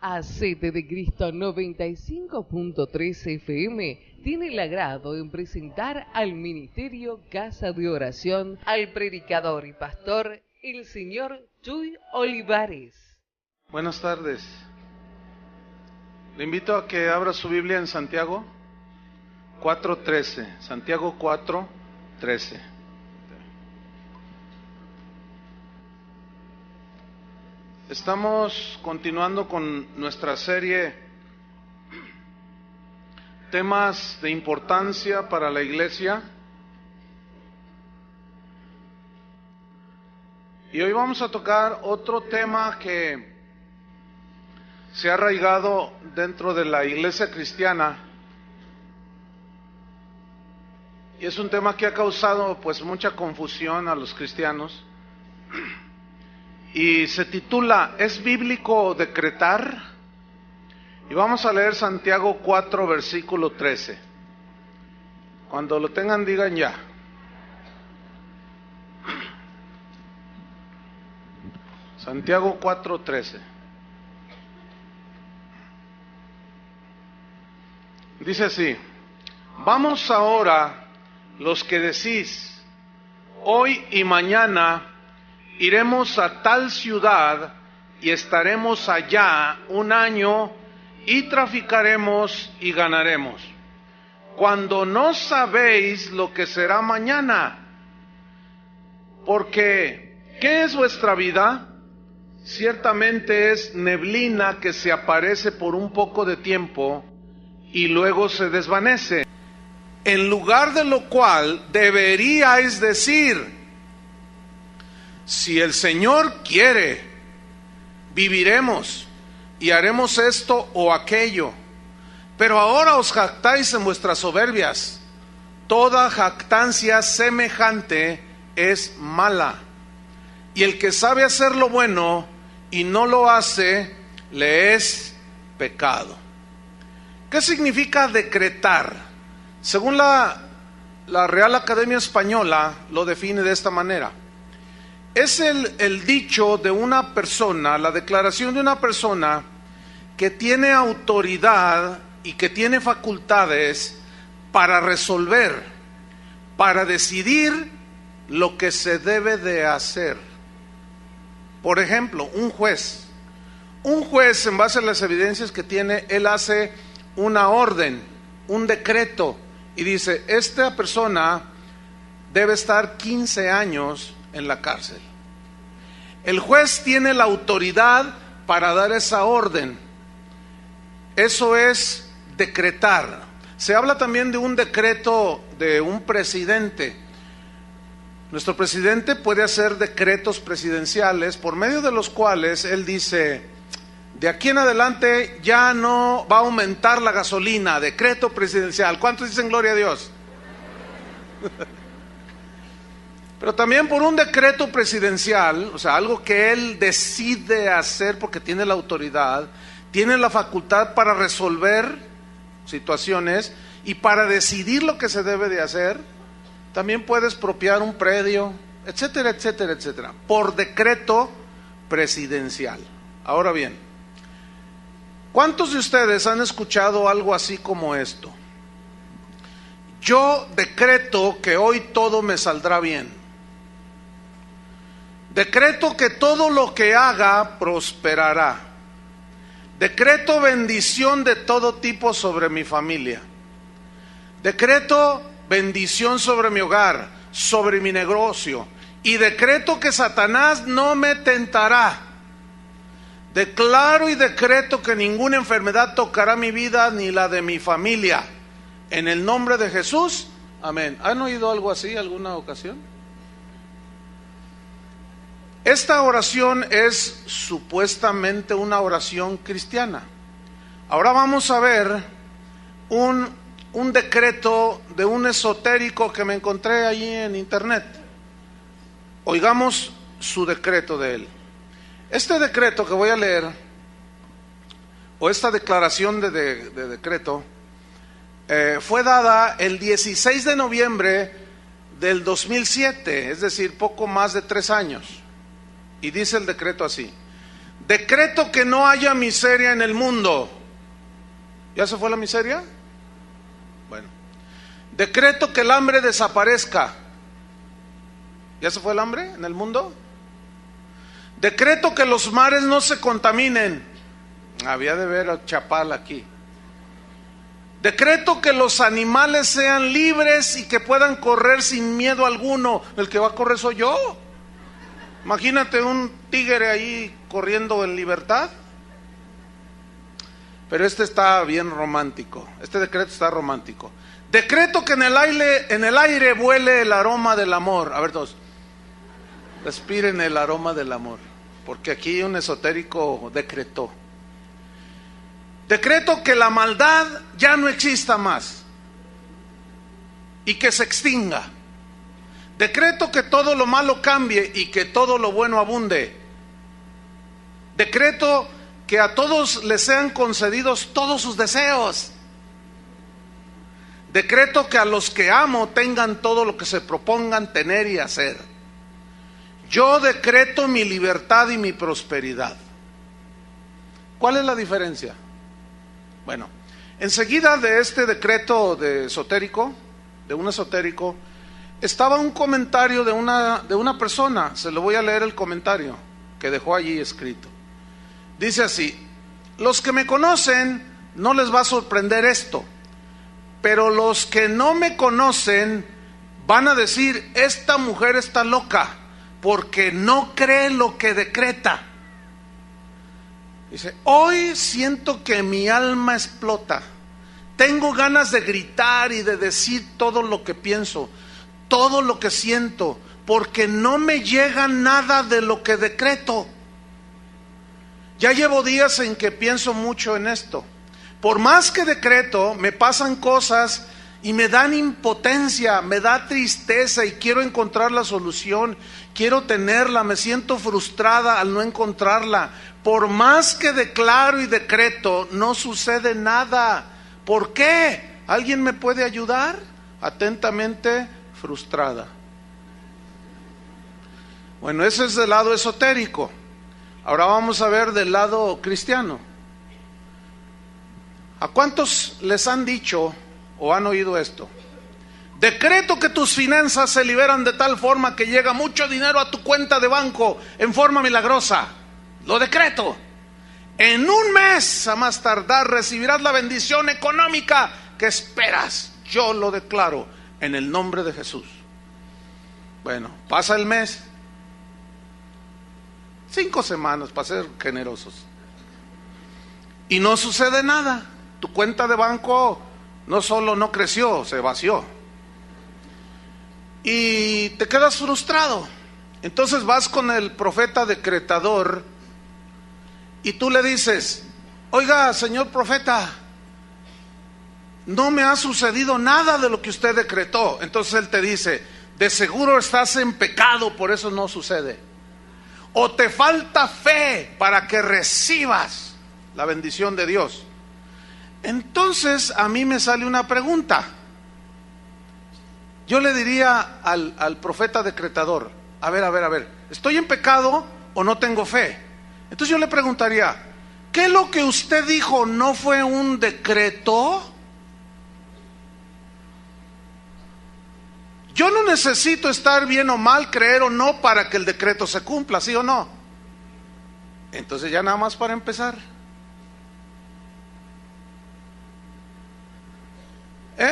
Acete de Cristo 95.3 FM tiene el agrado en presentar al Ministerio Casa de Oración al predicador y pastor, el señor Chuy Olivares. Buenas tardes. Le invito a que abra su Biblia en Santiago 4:13. Santiago 4:13. Estamos continuando con nuestra serie Temas de importancia para la iglesia. Y hoy vamos a tocar otro tema que se ha arraigado dentro de la iglesia cristiana. Y es un tema que ha causado pues mucha confusión a los cristianos. Y se titula ¿Es bíblico decretar? Y vamos a leer Santiago 4, versículo 13. Cuando lo tengan, digan ya. Santiago 4, 13. Dice así: Vamos ahora, los que decís, hoy y mañana iremos a tal ciudad y estaremos allá un año y traficaremos y ganaremos, cuando no sabéis lo que será mañana. Porque, ¿qué es vuestra vida? Ciertamente es neblina que se aparece por un poco de tiempo y luego se desvanece. En lugar de lo cual deberíais decir: si el Señor quiere, viviremos y haremos esto o aquello. Pero ahora os jactáis en vuestras soberbias. Toda jactancia semejante es mala. Y el que sabe hacer lo bueno y no lo hace, le es pecado. ¿Qué significa decretar? Según la Real Academia Española lo define de esta manera. Es el dicho de una persona, la declaración de una persona que tiene autoridad y que tiene facultades para resolver, para decidir lo que se debe de hacer. Por ejemplo, un juez. Un juez, en base a las evidencias que tiene, él hace una orden, un decreto, y dice: esta persona debe estar 15 años en la cárcel. El juez tiene la autoridad para dar esa orden. Eso es decretar. Se habla también de un decreto de un presidente. Nuestro presidente puede hacer decretos presidenciales por medio de los cuales él dice: de aquí en adelante ya no va a aumentar la gasolina. Decreto presidencial. ¿Cuántos dicen gloria a Dios? Pero también por un decreto presidencial, o sea, algo que él decide hacer porque tiene la autoridad, tiene la facultad para resolver situaciones y para decidir lo que se debe de hacer. También puede expropiar un predio, etcétera, etcétera, etcétera, por decreto presidencial. Ahora bien, ¿cuántos de ustedes han escuchado algo así como esto? Yo decreto que hoy todo me saldrá bien. Decreto que todo lo que haga prosperará. Decreto bendición de todo tipo sobre mi familia. Decreto bendición sobre mi hogar, sobre mi negocio. Y decreto que Satanás no me tentará. Declaro y decreto que ninguna enfermedad tocará mi vida ni la de mi familia. En el nombre de Jesús, amén. ¿Han oído algo así alguna ocasión? Esta oración es supuestamente una oración cristiana. Ahora vamos a ver un decreto de un esotérico que me encontré allí en internet. Oigamos su decreto de él. Este decreto que voy a leer, o esta declaración de decreto, fue dada el 16 de noviembre del 2007, es decir, poco más de 3 años. Y dice el decreto así: Decreto que no haya miseria en el mundo. ¿Ya se fue la miseria? Bueno. Decreto que el hambre desaparezca. ¿Ya se fue el hambre en el mundo? Decreto que los mares no se contaminen. Había de ver a Chapal aquí. Decreto que los animales sean libres y que puedan correr sin miedo alguno. El que va a correr soy yo. Imagínate un tigre ahí corriendo en libertad. Pero este está bien romántico. Este decreto está romántico. Decreto que en el aire vuele el aroma del amor. A ver todos. Respiren el aroma del amor. Porque aquí un esotérico decretó. Decreto que la maldad ya no exista más y que se extinga. Decreto que todo lo malo cambie y que todo lo bueno abunde. Decreto que a todos les sean concedidos todos sus deseos. Decreto que a los que amo tengan todo lo que se propongan tener y hacer. Yo decreto mi libertad y mi prosperidad. ¿Cuál es la diferencia? Bueno, enseguida de este decreto de un esotérico, estaba un comentario de una persona. Se lo voy a leer el comentario que dejó allí escrito. Dice así: los que me conocen no les va a sorprender esto, pero los que no me conocen van a decir, esta mujer está loca, porque no cree lo que decreta. Dice, hoy siento que mi alma explota. Tengo ganas de gritar y de decir todo lo que pienso, todo lo que siento, porque no me llega nada de lo que decreto. Ya llevo días en que pienso mucho en esto. Por más que decreto, me pasan cosas y me dan impotencia, me da tristeza y quiero encontrar la solución, quiero tenerla, me siento frustrada al no encontrarla. Por más que declaro y decreto, no sucede nada. ¿Por qué? ¿Alguien me puede ayudar? Atentamente, frustrada. Bueno, eso es del lado esotérico. Ahora vamos a ver del lado cristiano. ¿A cuántos les han dicho o han oído esto? Decreto que tus finanzas se liberan de tal forma que llega mucho dinero a tu cuenta de banco en forma milagrosa. Lo decreto. En un mes, a más tardar, recibirás la bendición económica que esperas. Yo lo declaro en el nombre de Jesús. Bueno, pasa el mes. 5 semanas para ser generosos. Y no sucede nada. Tu cuenta de banco no solo no creció, se vació. Y te quedas frustrado. Entonces vas con el profeta decretador y tú le dices, oiga, señor profeta, no me ha sucedido nada de lo que usted decretó. Entonces él te dice, de seguro estás en pecado, por eso no sucede. O te falta fe para que recibas la bendición de Dios. Entonces a mí me sale una pregunta. Yo le diría al profeta decretador, a ver, ¿estoy en pecado o no tengo fe? Entonces yo le preguntaría, ¿qué lo que usted dijo no fue un decreto? Yo no necesito estar bien o mal, creer o no, para que el decreto se cumpla, ¿sí o no? Entonces ya nada más para empezar.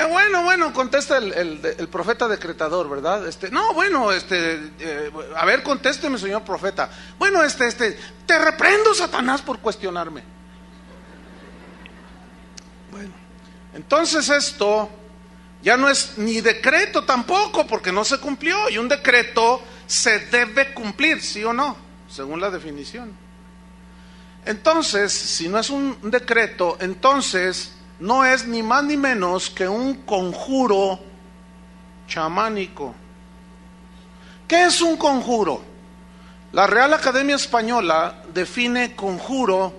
Bueno, contesta el profeta decretador, ¿verdad? A ver, contésteme, señor profeta. Bueno, te reprendo, Satanás, por cuestionarme. Bueno, entonces esto ya no es ni decreto tampoco, porque no se cumplió. Y un decreto se debe cumplir, ¿sí o no? Según la definición. Entonces, si no es un decreto, entonces no es ni más ni menos que un conjuro chamánico. ¿Qué es un conjuro? La Real Academia Española define conjuro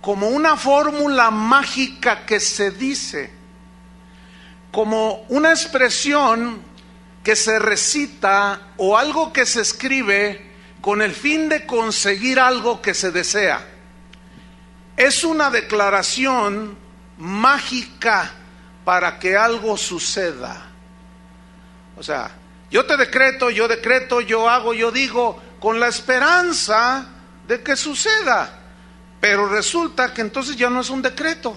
como una fórmula mágica que se dice, como una expresión que se recita o algo que se escribe con el fin de conseguir algo que se desea. Es una declaración mágica para que algo suceda. O sea, yo te decreto, yo decreto, yo hago, yo digo, con la esperanza de que suceda. Pero resulta que entonces ya no es un decreto,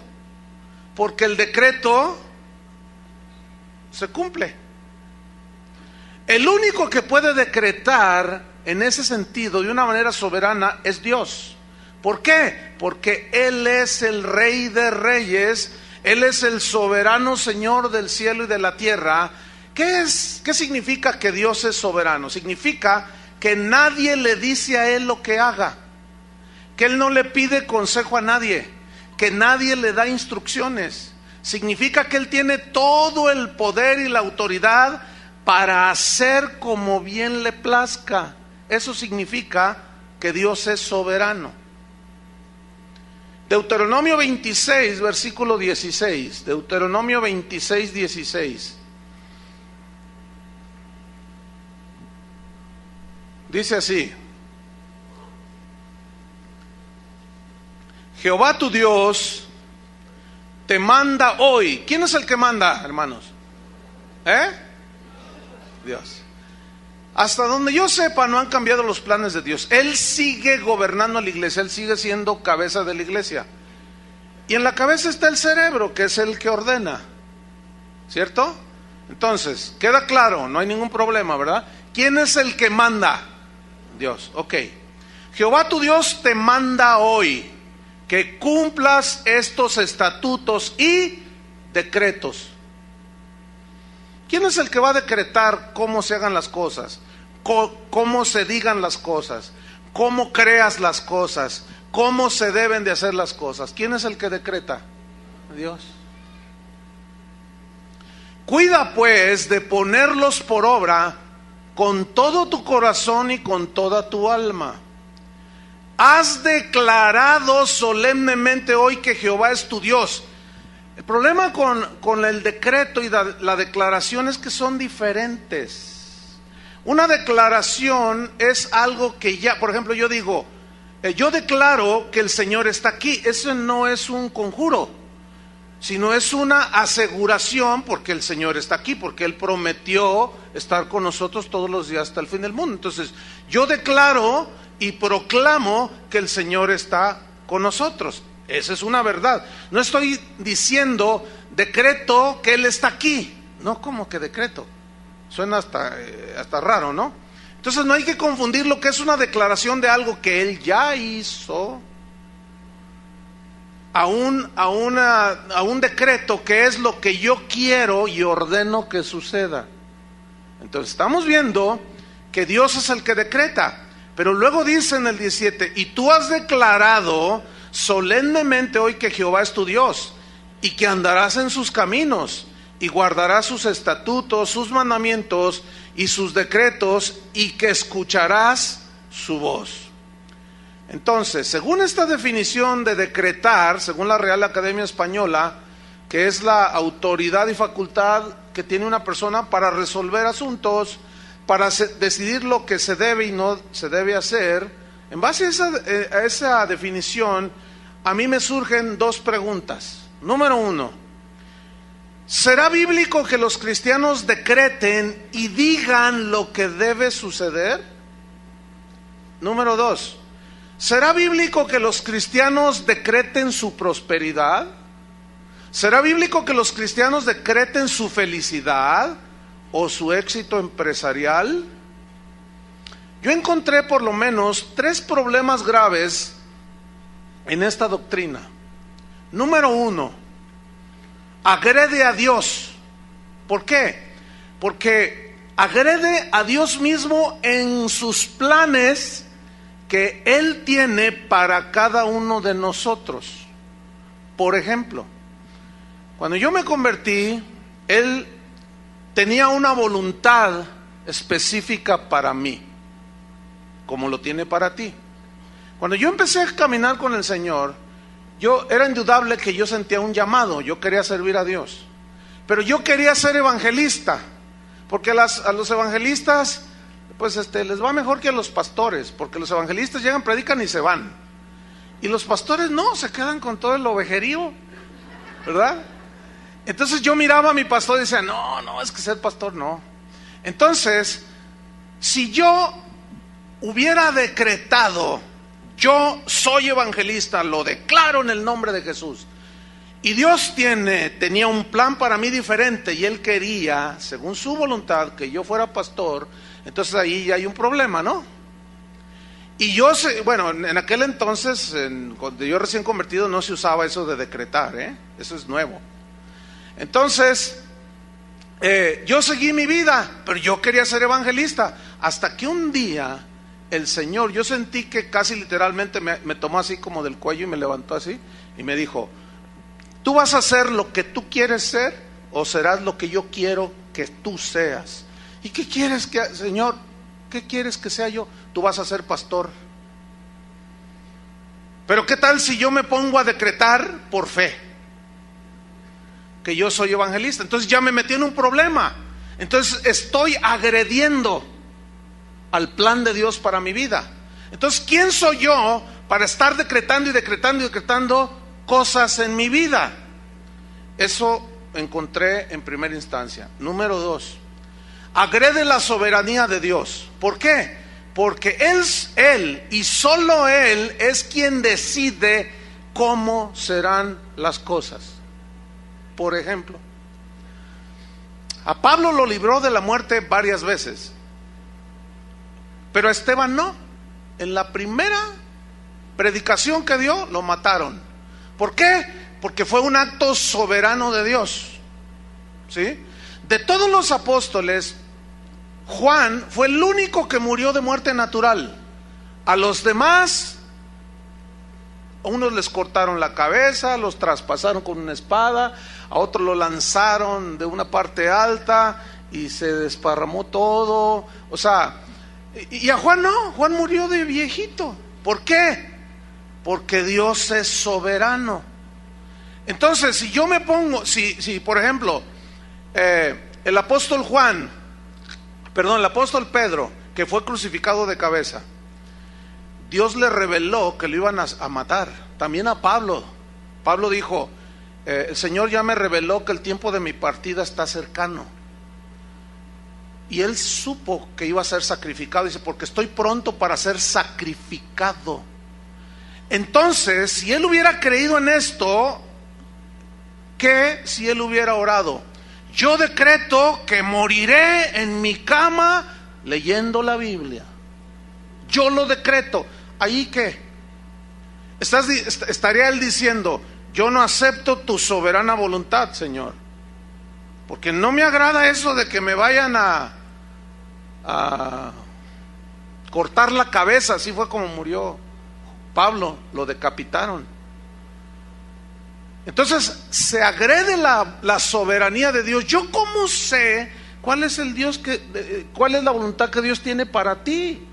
porque el decreto se cumple. El único que puede decretar en ese sentido de una manera soberana es Dios. ¿Por qué? Porque Él es el Rey de Reyes, Él es el soberano Señor del cielo y de la tierra. ¿Qué significa que Dios es soberano? Significa que nadie le dice a Él lo que haga, que Él no le pide consejo a nadie, que nadie le da instrucciones. Significa que Él tiene todo el poder y la autoridad para hacer como bien le plazca. Eso significa que Dios es soberano. Deuteronomio 26, versículo 16. Deuteronomio 26, 16. Dice así: Jehová tu Dios te manda hoy. ¿Quién es el que manda, hermanos? Dios. Hasta donde yo sepa, no han cambiado los planes de Dios. Él sigue gobernando la iglesia, Él sigue siendo cabeza de la iglesia. Y en la cabeza está el cerebro, que es el que ordena, ¿cierto? Entonces, queda claro, no hay ningún problema, ¿verdad? ¿Quién es el que manda? Dios, ok. Jehová tu Dios te manda hoy que cumplas estos estatutos y decretos. ¿Quién es el que va a decretar cómo se hagan las cosas? Cómo se digan las cosas, cómo creas las cosas, cómo se deben de hacer las cosas. ¿Quién es el que decreta? Dios. Cuida pues de ponerlos por obra con todo tu corazón y con toda tu alma. Has declarado solemnemente hoy que Jehová es tu Dios. El problema con el decreto y la declaración es que son diferentes. Una declaración es algo que ya, por ejemplo, yo digo, yo declaro que el Señor está aquí. Eso no es un conjuro, sino es una aseguración porque el Señor está aquí, porque Él prometió estar con nosotros todos los días hasta el fin del mundo. Entonces, yo declaro y proclamo que el Señor está con nosotros. Esa es una verdad. No estoy diciendo decreto que Él está aquí. No, ¿cómo que decreto? Suena hasta raro, ¿no? Entonces no hay que confundir lo que es una declaración de algo que Él ya hizo a un decreto que es lo que yo quiero y ordeno que suceda. Entonces estamos viendo que Dios es el que decreta, pero luego dice en el 17: y tú has declarado solemnemente hoy que Jehová es tu Dios y que andarás en sus caminos y guardarás sus estatutos, sus mandamientos y sus decretos, y que escucharás su voz. Entonces, según esta definición de decretar, según la Real Academia Española, que es la autoridad y facultad que tiene una persona para resolver asuntos, para decidir lo que se debe y no se debe hacer, en base a esa definición, a mí me surgen dos preguntas. Número uno: ¿será bíblico que los cristianos decreten y digan lo que debe suceder? Número dos: ¿será bíblico que los cristianos decreten su prosperidad? ¿Será bíblico que los cristianos decreten su felicidad o su éxito empresarial? Yo encontré por lo menos 3 problemas graves en esta doctrina. Número uno: agrede a Dios. ¿Por qué? Porque agrede a Dios mismo en sus planes que Él tiene para cada uno de nosotros. Por ejemplo, cuando yo me convertí, Él tenía una voluntad específica para mí, como lo tiene para ti. Cuando yo empecé a caminar con el Señor, era indudable que yo sentía un llamado. Yo quería servir a Dios, pero yo quería ser evangelista, porque a los evangelistas pues les va mejor que a los pastores, porque los evangelistas llegan, predican y se van. Y los pastores no, se quedan con todo el ovejerío, ¿verdad? Entonces yo miraba a mi pastor y decía, no, es que ser pastor no. Entonces, si yo hubiera decretado, yo soy evangelista, lo declaro en el nombre de Jesús, y Dios tenía un plan para mí diferente, y Él quería, según su voluntad, que yo fuera pastor, entonces ahí ya hay un problema, ¿no? Y yo sé, bueno, en aquel entonces, cuando yo recién convertido, no se usaba eso de decretar, eso es nuevo. Entonces, yo seguí mi vida, pero yo quería ser evangelista, hasta que un día el Señor, yo sentí que casi literalmente me tomó así como del cuello y me levantó así y me dijo, ¿tú vas a ser lo que tú quieres ser o serás lo que yo quiero que tú seas? ¿Y qué quieres que, Señor? ¿Qué quieres que sea yo? Tú vas a ser pastor. Pero ¿qué tal si yo me pongo a decretar por fe que yo soy evangelista? Entonces ya me metí en un problema. Entonces estoy agrediendo al plan de Dios para mi vida. Entonces, ¿quién soy yo para estar decretando y decretando y decretando cosas en mi vida? Eso encontré en primera instancia. Número 2, agrede la soberanía de Dios. ¿Por qué? Porque Él y solo Él es quien decide cómo serán las cosas. Por ejemplo, a Pablo lo libró de la muerte varias veces, pero a Esteban no. En la primera predicación que dio, lo mataron. ¿Por qué? Porque fue un acto soberano de Dios, ¿sí? De todos los apóstoles, Juan fue el único que murió de muerte natural. A los demás, a unos les cortaron la cabeza, los traspasaron con una espada, a otros lo lanzaron de una parte alta y se desparramó todo. O sea, y a Juan no, Juan murió de viejito. ¿Por qué? Porque Dios es soberano. Entonces, si yo me pongo, si por ejemplo, el apóstol el apóstol Pedro, que fue crucificado de cabeza, Dios le reveló que lo iban a matar. También a Pablo dijo, el Señor ya me reveló que el tiempo de mi partida está cercano. Y él supo que iba a ser sacrificado. Dice, porque estoy pronto para ser sacrificado. Entonces, si él hubiera creído en esto, ¿qué si él hubiera orado? Yo decreto que moriré en mi cama leyendo la Biblia. Yo lo decreto. ¿Ahí qué? Estaría él diciendo, yo no acepto tu soberana voluntad, Señor, porque no me agrada eso de que me vayan a cortar la cabeza. Así fue como murió Pablo, lo decapitaron. Entonces se agrede la soberanía de Dios. ¿Yo cómo sé cuál es cuál es la voluntad que Dios tiene para ti?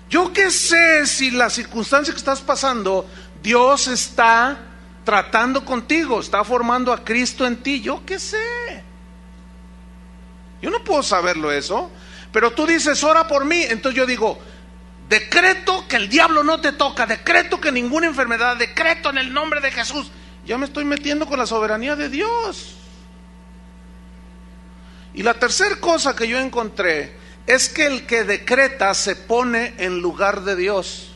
Yo qué sé si la circunstancia que estás pasando, Dios está tratando contigo, está formando a Cristo en ti. Yo qué sé. Yo no puedo saberlo eso. Pero tú dices, ora por mí. Entonces yo digo, decreto que el diablo no te toca, decreto que ninguna enfermedad, decreto en el nombre de Jesús. Ya me estoy metiendo con la soberanía de Dios. Y la tercera cosa que yo encontré es que el que decreta se pone en lugar de Dios,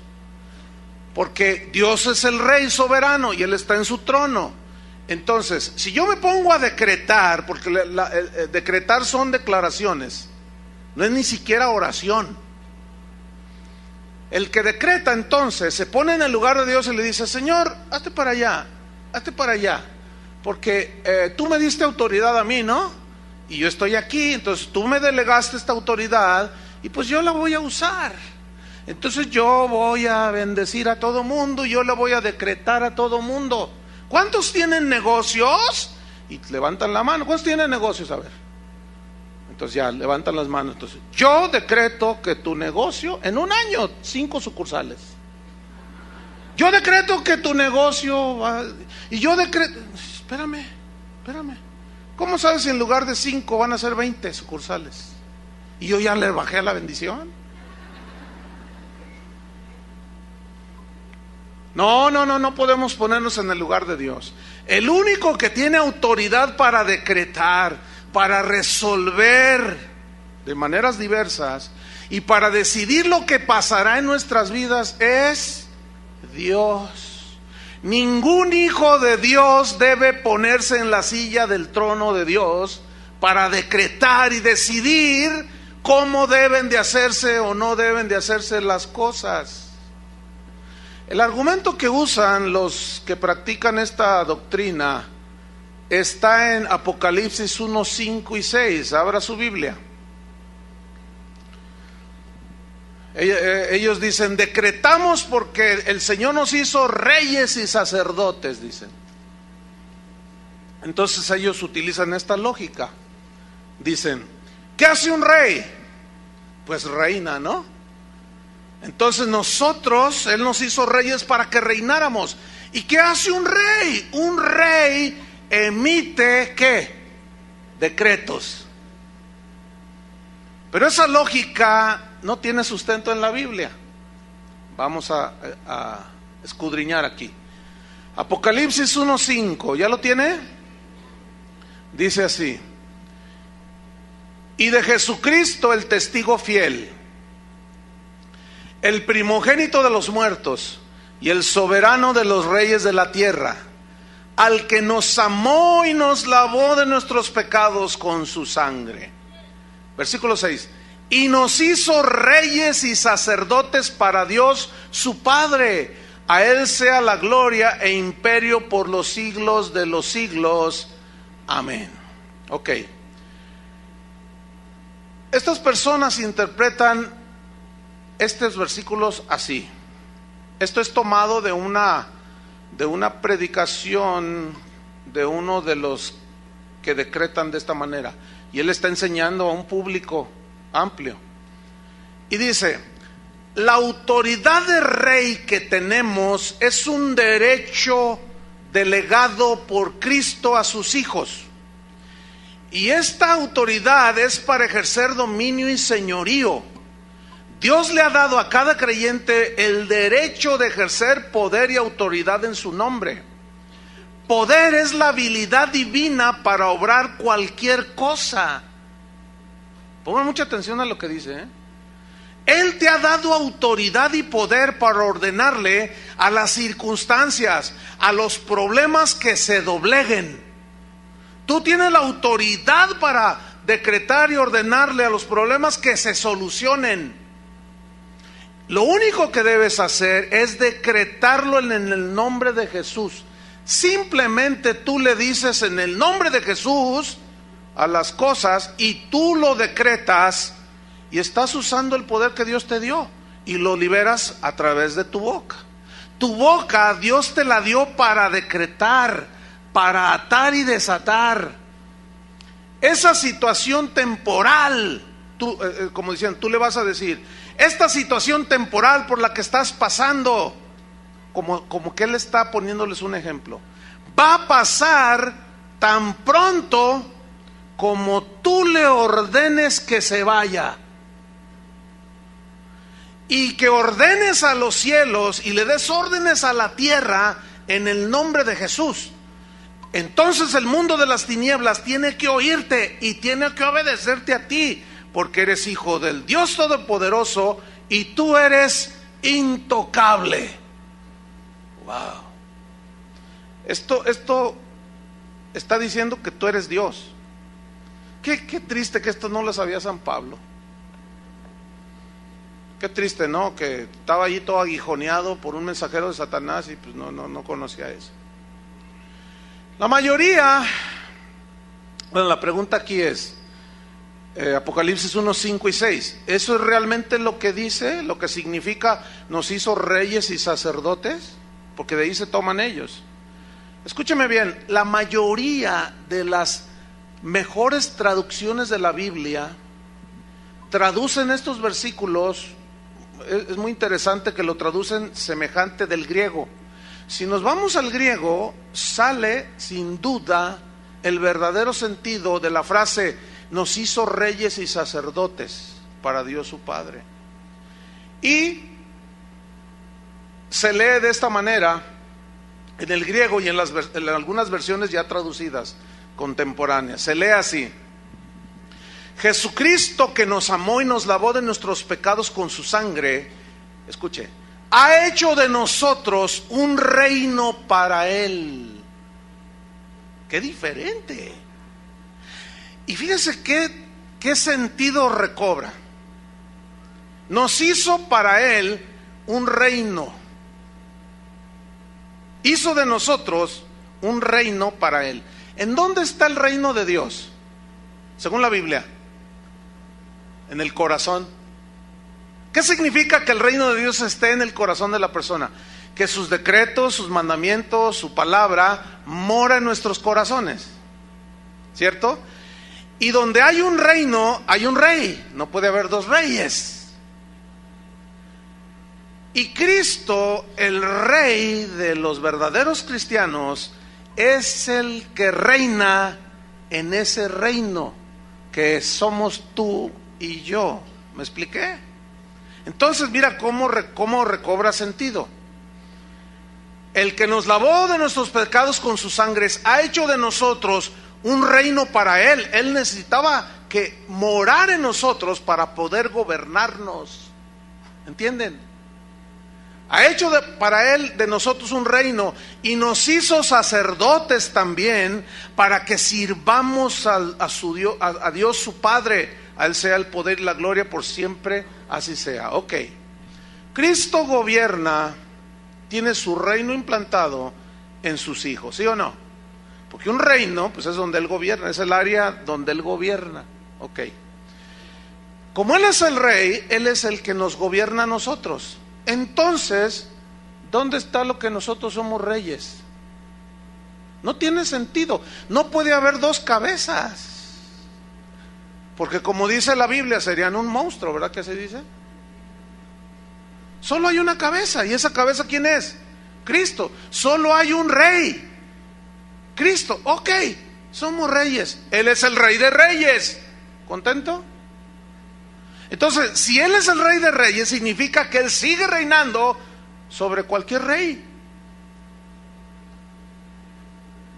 porque Dios es el rey soberano y Él está en su trono. Entonces, si yo me pongo a decretar, porque decretar son declaraciones, no es ni siquiera oración. El que decreta entonces se pone en el lugar de Dios y le dice, Señor, hazte para allá, porque tú me diste autoridad a mí, ¿no? Y yo estoy aquí, entonces tú me delegaste esta autoridad y pues yo la voy a usar. Entonces yo voy a bendecir a todo mundo, yo le voy a decretar a todo mundo. ¿Cuántos tienen negocios? Y levantan la mano. ¿Cuántos tienen negocios? A ver. Entonces ya levantan las manos. Entonces, yo decreto que tu negocio en un año 5 sucursales. Yo decreto que tu negocio va, y yo decreto, espérame. ¿Cómo sabes si en lugar de 5 van a ser 20 sucursales? y yo ya le bajé a la bendición. No podemos ponernos en el lugar de Dios. El único que tiene autoridad para decretar, para resolver de maneras diversas y para decidir lo que pasará en nuestras vidas es Dios. Ningún hijo de Dios debe ponerse en la silla del trono de Dios para decretar y decidir cómo deben de hacerse o no deben de hacerse las cosas. El argumento que usan los que practican esta doctrina está en Apocalipsis 1, 5 y 6. Abra su Biblia. Ellos dicen: decretamos porque el Señor nos hizo reyes y sacerdotes, dicen. Entonces ellos utilizan esta lógica. Dicen: ¿qué hace un rey? Pues reina, ¿no? Entonces nosotros, Él nos hizo reyes para que reináramos. ¿Y qué hace un rey? Un rey emite, ¿qué? Decretos. Pero esa lógica no tiene sustento en la Biblia. Vamos a escudriñar aquí. Apocalipsis 1:5, ¿ya lo tiene? Dice así: y de Jesucristo, el testigo fiel, el primogénito de los muertos y el soberano de los reyes de la tierra, al que nos amó y nos lavó de nuestros pecados con su sangre. Versículo 6: y nos hizo reyes y sacerdotes para Dios su Padre. A Él sea la gloria e imperio por los siglos de los siglos. Amén. Ok. Estas personas interpretan estos versículos así. Esto es tomado de una predicación de uno de los que decretan de esta manera, y él está enseñando a un público amplio, y dice: la autoridad de rey que tenemos es un derecho delegado por Cristo a sus hijos, y esta autoridad es para ejercer dominio y señorío. Dios le ha dado a cada creyente el derecho de ejercer poder y autoridad en su nombre. Poder es la habilidad divina para obrar cualquier cosa. Pongan mucha atención a lo que dice, ¿eh? Él te ha dado autoridad y poder para ordenarle a las circunstancias, a los problemas que se dobleguen. Tú tienes la autoridad para decretar y ordenarle a los problemas que se solucionen. Lo único que debes hacer es decretarlo en el nombre de Jesús. Simplemente tú le dices en el nombre de Jesús a las cosas y tú lo decretas, y estás usando el poder que Dios te dio y lo liberas a través de tu boca. Tu boca Dios te la dio para decretar, para atar y desatar. Esa situación temporal, tú, como decían, tú le vas a decir: esta situación temporal por la que estás pasando, como que él está poniéndoles un ejemplo, va a pasar tan pronto como tú le ordenes que se vaya, y que ordenes a los cielos y le des órdenes a la tierra en el nombre de Jesús. Entonces el mundo de las tinieblas tiene que oírte y tiene que obedecerte a ti, porque eres hijo del Dios Todopoderoso y tú eres intocable. Wow. Esto está diciendo que tú eres Dios. Qué triste que esto no lo sabía San Pablo. Qué triste, ¿no? Que estaba allí todo aguijoneado por un mensajero de Satanás y pues no conocía eso. La mayoría, bueno, la pregunta aquí es, Apocalipsis 1, 5 y 6, ¿eso es realmente lo que dice, lo que significa nos hizo reyes y sacerdotes? Porque de ahí se toman ellos. Escúcheme bien, la mayoría de las mejores traducciones de la Biblia traducen estos versículos, es muy interesante que lo traducen semejante del griego. Si nos vamos al griego, sale sin duda el verdadero sentido de la frase nos hizo reyes y sacerdotes. para Dios su Padre. Y se lee de esta manera en el griego y en algunas versiones ya traducidas contemporáneas. Se lee así: Jesucristo, que nos amó y nos lavó de nuestros pecados con su sangre, escuche, ha hecho de nosotros un reino para Él. ¡Qué diferente! Y fíjese qué sentido recobra. Nos hizo para Él un reino. Hizo de nosotros un reino para Él. ¿En dónde está el reino de Dios? Según la Biblia, en el corazón. ¿Qué significa que el reino de Dios esté en el corazón de la persona? Que sus decretos, sus mandamientos, su palabra mora en nuestros corazones, ¿cierto? Y donde hay un reino, hay un rey. No puede haber dos reyes. Y Cristo, el Rey de los verdaderos cristianos, es el que reina en ese reino que somos tú y yo. ¿Me expliqué? Entonces mira cómo recobra sentido. El que nos lavó de nuestros pecados con sus sangres ha hecho de nosotros un reino para Él. Él necesitaba que morar en nosotros para poder gobernarnos. ¿Entienden? Ha hecho para Él de nosotros un reino y nos hizo sacerdotes también para que sirvamos a Dios su Padre. A Él sea el poder y la gloria por siempre, así sea. Ok. Cristo gobierna, tiene su reino implantado en sus hijos, ¿sí o no? Porque un reino, pues es donde Él gobierna, es el área donde Él gobierna. Ok. Como Él es el Rey, Él es el que nos gobierna a nosotros. Entonces, ¿dónde está lo que nosotros somos reyes? No tiene sentido. No puede haber dos cabezas. Porque como dice la Biblia, serían un monstruo, ¿verdad que se dice? Solo hay una cabeza. ¿Y esa cabeza quién es? Cristo. Solo hay un rey. Cristo. Ok, somos reyes. Él es el Rey de Reyes. ¿Contento? Entonces, si Él es el Rey de Reyes, significa que Él sigue reinando sobre cualquier rey.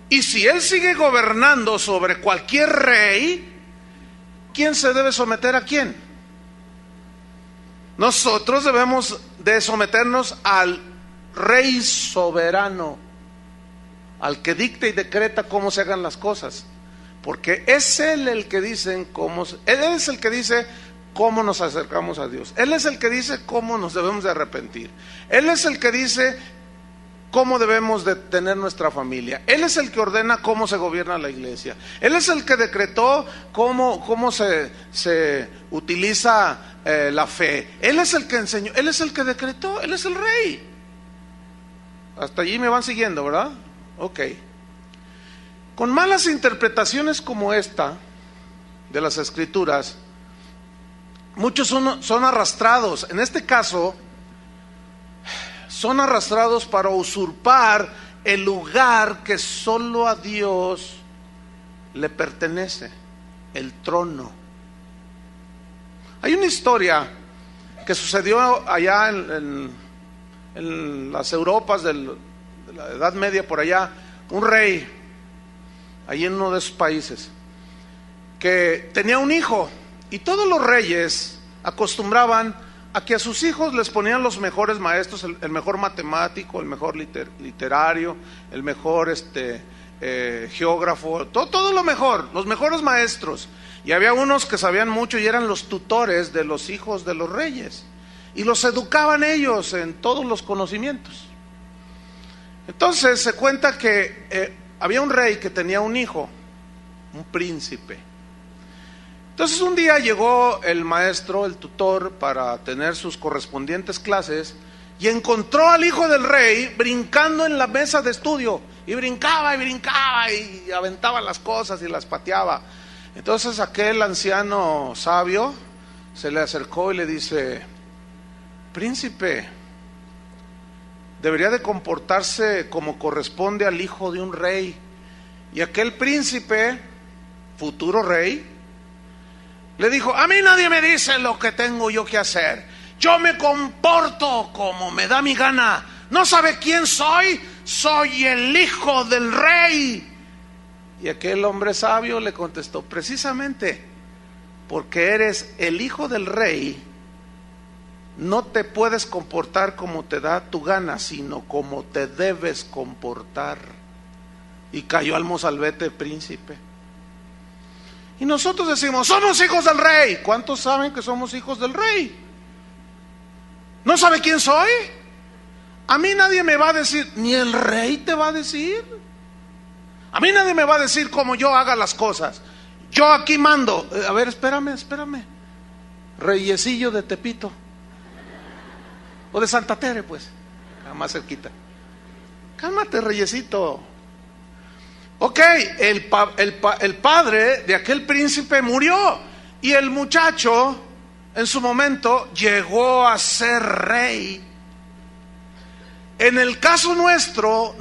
Y si Él sigue gobernando sobre cualquier rey, ¿quién se debe someter a quién? Nosotros debemos de someternos al Rey soberano, al que dicta y decreta cómo se hagan las cosas. Porque es Él el que dice Él es el que dice cómo nos acercamos a Dios. Él es el que dice cómo nos debemos de arrepentir. Él es el que dice cómo debemos de tener nuestra familia. Él es el que ordena cómo se gobierna la iglesia. Él es el que decretó cómo se utiliza la fe. Él es el que enseñó. Él es el que decretó. Él es el Rey. Hasta allí me van siguiendo, ¿verdad? Ok. Con malas interpretaciones como esta de las Escrituras, muchos son arrastrados. En este caso, son arrastrados para usurpar el lugar que solo a Dios le pertenece, el trono. Hay una historia que sucedió allá en las Europas de la Edad Media, por allá. Un rey, allí en uno de esos países, que tenía un hijo. Y todos los reyes acostumbraban a que a sus hijos les ponían los mejores maestros, el mejor matemático, el mejor literario, el mejor geógrafo, todo lo mejor, los mejores maestros. Y había unos que sabían mucho y eran los tutores de los hijos de los reyes. Y los educaban ellos en todos los conocimientos. Entonces se cuenta que había un rey que tenía un hijo, un príncipe. Entonces un día llegó el maestro, el tutor, para tener sus correspondientes clases, y encontró al hijo del rey brincando en la mesa de estudio, y brincaba y aventaba las cosas y las pateaba. Entonces aquel anciano sabio se le acercó y le dice: príncipe, debería de comportarse como corresponde al hijo de un rey. Y aquel príncipe, futuro rey, Le dijo: a mí nadie me dice lo que tengo yo que hacer. Yo me comporto como me da mi gana. ¿No sabe quién soy? Soy el hijo del rey. Y aquel hombre sabio le contestó: precisamente porque eres el hijo del rey, no te puedes comportar como te da tu gana, sino como te debes comportar. Y cayó al mozalbete príncipe. Y nosotros decimos: somos hijos del rey. ¿Cuántos saben que somos hijos del rey? ¿No sabe quién soy? A mí nadie me va a decir, ni el rey te va a decir. A mí nadie me va a decir cómo yo haga las cosas. Yo aquí mando. A ver, espérame. Reyesillo de Tepito. O de Santa Tere, pues. Más cerquita. Cálmate, reyesito. Ok, el padre de aquel príncipe murió. Y el muchacho, en su momento, llegó a ser rey. En el caso nuestro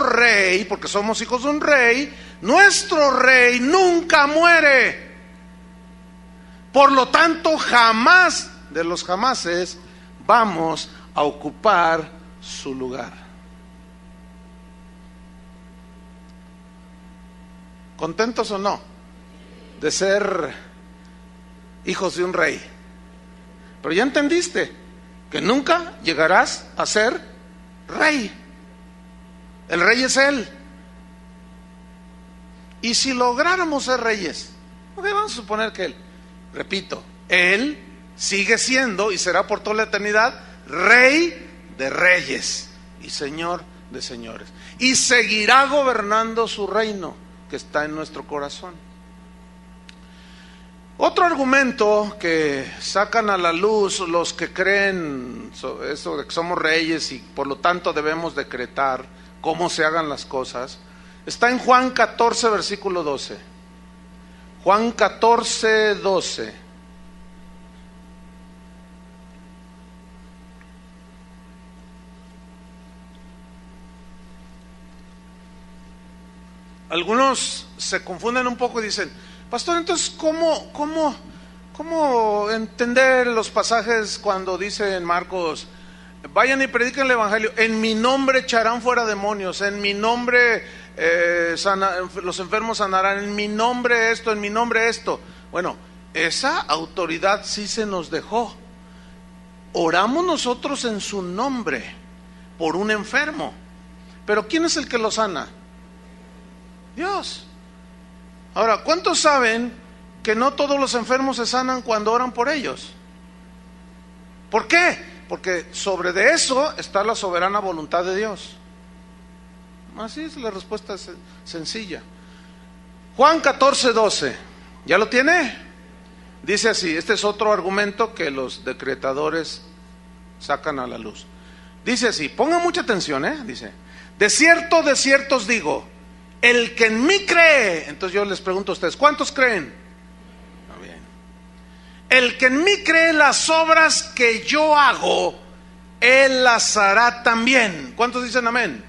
rey, porque somos hijos de un rey, nuestro rey nunca muere. Por lo tanto, jamás de los jamases vamos a ocupar su lugar. ¿Contentos o no de ser hijos de un rey? Pero ya entendiste que nunca llegarás a ser rey. El rey es Él. Y si lográramos ser reyes, ok, vamos a suponer que Él, repito, Él sigue siendo y será por toda la eternidad Rey de reyes y Señor de señores. Y seguirá gobernando su reino que está en nuestro corazón. Otro argumento que sacan a la luz los que creen eso de que somos reyes y por lo tanto debemos decretar cómo se hagan las cosas, está en Juan 14, versículo 12. Juan 14, 12. Algunos se confunden un poco y dicen: pastor, entonces ¿cómo entender los pasajes cuando dice en Marcos: vayan y prediquen el evangelio, en mi nombre echarán fuera demonios, en mi nombre los enfermos sanarán, en mi nombre esto, en mi nombre esto? Bueno, esa autoridad sí se nos dejó. Oramos nosotros en su nombre por un enfermo, pero ¿quién es el que lo sana? Dios. Ahora, ¿cuántos saben que no todos los enfermos se sanan cuando oran por ellos? ¿Por qué? Porque sobre de eso está la soberana voluntad de Dios. Así es, la respuesta es sencilla. Juan 14, 12. ¿Ya lo tiene? Dice así, este es otro argumento que los decretadores sacan a la luz. Dice así, pongan mucha atención, dice: de cierto os digo, el que en mí cree. Entonces yo les pregunto a ustedes, ¿cuántos creen? Bien. El que en mí cree, las obras que yo hago, él las hará también. ¿Cuántos dicen amén?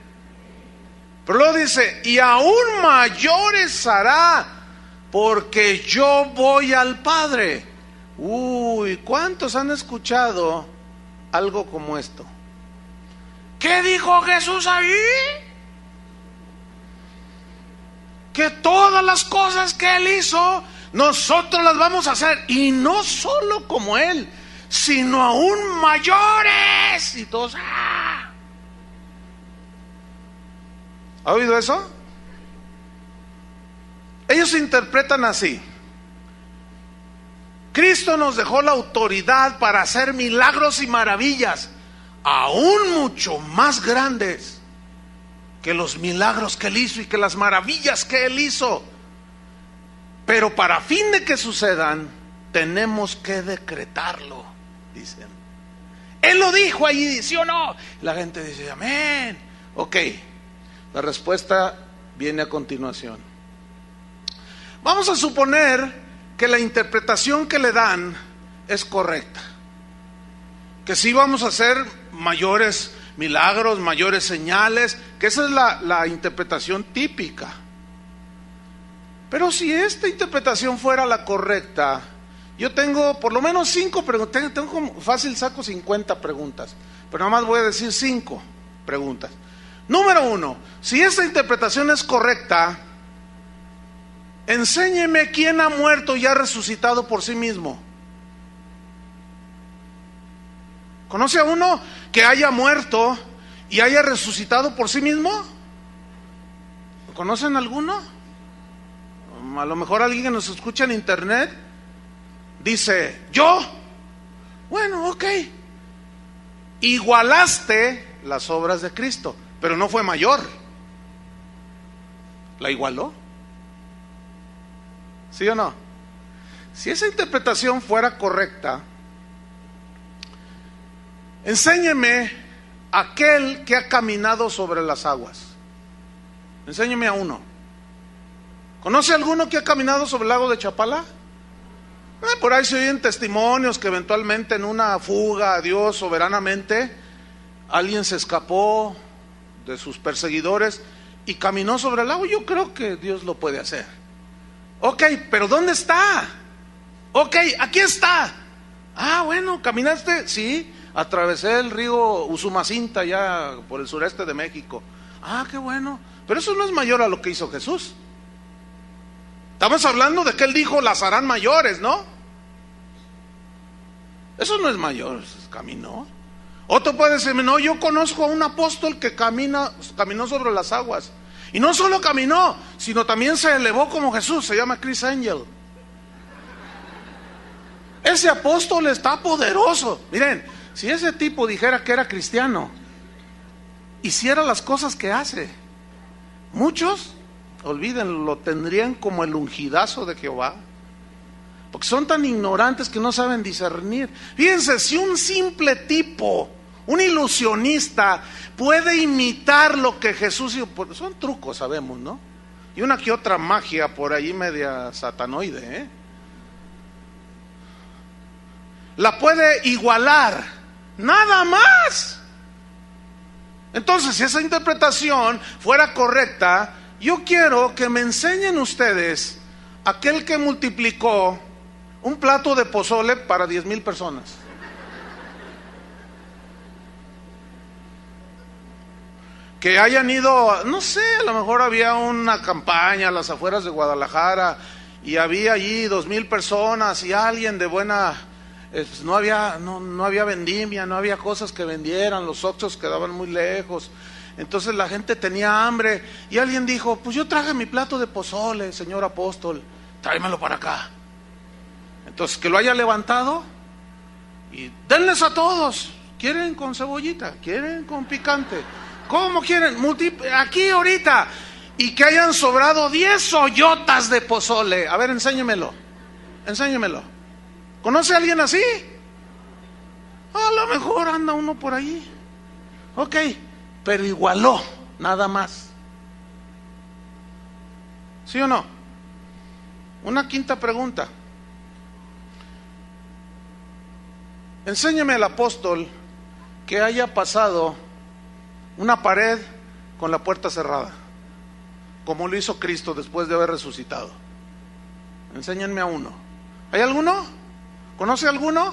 Pero luego dice: y aún mayores hará, porque yo voy al Padre. Uy, ¿cuántos han escuchado algo como esto? ¿Qué dijo Jesús ahí? Que todas las cosas que Él hizo, nosotros las vamos a hacer. Y no solo como Él, sino aún mayores. Y todos, ¡ah! ¿Ha oído eso? Ellos interpretan así: Cristo nos dejó la autoridad para hacer milagros y maravillas, aún mucho más grandes que los milagros que Él hizo y que las maravillas que Él hizo. Pero para fin de que sucedan, tenemos que decretarlo, dicen. Él lo dijo allí, ¿sí o no? La gente dice, amén. Ok, la respuesta viene a continuación. Vamos a suponer que la interpretación que le dan es correcta, que sí vamos a hacer mayores milagros, mayores señales, que esa es la interpretación típica. Pero si esta interpretación fuera la correcta, Yo tengo por lo menos 5 preguntas, tengo como fácil saco 50 preguntas, pero nada más voy a decir 5 preguntas. Número 1, si esta interpretación es correcta, enséñeme quién ha muerto y ha resucitado por sí mismo. ¿Conoce a uno que haya muerto y haya resucitado por sí mismo? ¿Conocen alguno? A lo mejor alguien que nos escucha en internet dice, ¿yo? Bueno, ok. Igualaste las obras de Cristo, pero no fue mayor. ¿La igualó? ¿Sí o no? Si esa interpretación fuera correcta, enséñeme aquel que ha caminado sobre las aguas. Enséñeme a uno. ¿Conoce alguno que ha caminado sobre el lago de Chapala? Por ahí se oyen testimonios que eventualmente en una fuga a Dios soberanamente alguien se escapó de sus perseguidores y caminó sobre el lago. Yo creo que Dios lo puede hacer. Ok, pero ¿dónde está? Ok, aquí está. Ah, bueno, ¿caminaste? Sí, atravesé el río Usumacinta ya por el sureste de México. Ah, qué bueno. Pero eso no es mayor a lo que hizo Jesús. Estamos hablando de que Él dijo, las harán mayores, ¿no? Eso no es mayor, caminó. Otro puede decirme, no, yo conozco a un apóstol que caminó sobre las aguas. Y no solo caminó, sino también se elevó como Jesús, se llama Chris Angel. Ese apóstol está poderoso. Miren, si ese tipo dijera que era cristiano, hiciera las cosas que hace, muchos, olvídenlo, lo tendrían como el ungidazo de Jehová, porque son tan ignorantes que no saben discernir. Fíjense, si un simple tipo, un ilusionista, puede imitar lo que Jesús hizo, son trucos, sabemos, ¿no? Y una que otra magia por ahí media satanoide, ¿eh? La puede igualar, nada más. Entonces, si esa interpretación fuera correcta, yo quiero que me enseñen ustedes aquel que multiplicó un plato de pozole para 10,000 personas. Que hayan ido, no sé, a lo mejor había una campaña a las afueras de Guadalajara y había allí 2,000 personas y alguien de buena, no había vendimia, no había cosas que vendieran, los oxxos quedaban muy lejos. Entonces la gente tenía hambre y alguien dijo, pues yo traje mi plato de pozole, señor apóstol, tráemelo para acá. Entonces que lo haya levantado y denles a todos. ¿Quieren con cebollita? ¿Quieren con picante? ¿Cómo quieren? Aquí ahorita. Y que hayan sobrado 10 hoyotas de pozole. A ver, enséñemelo. ¿Conoce a alguien así? A lo mejor anda uno por ahí. Ok, pero igualó, nada más. ¿Sí o no? Una quinta pregunta. Enséñame al apóstol que haya pasado una pared con la puerta cerrada, como lo hizo Cristo después de haber resucitado. Enséñenme a uno. ¿Hay alguno? ¿Conoce alguno?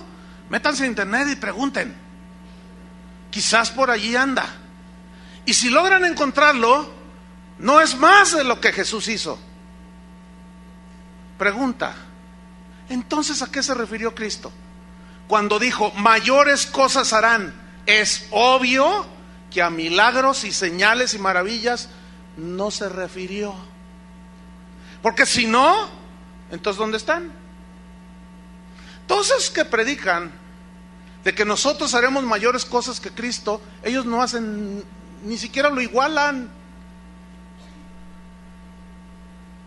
Métanse a internet y pregunten. Quizás por allí anda. Y si logran encontrarlo, no es más de lo que Jesús hizo. Pregunta, entonces ¿a qué se refirió Cristo? Cuando dijo, mayores cosas harán, es obvio que a milagros y señales y maravillas no se refirió. Porque si no, entonces ¿dónde están? Todos esos que predican de que nosotros haremos mayores cosas que Cristo, ellos no hacen, ni siquiera lo igualan.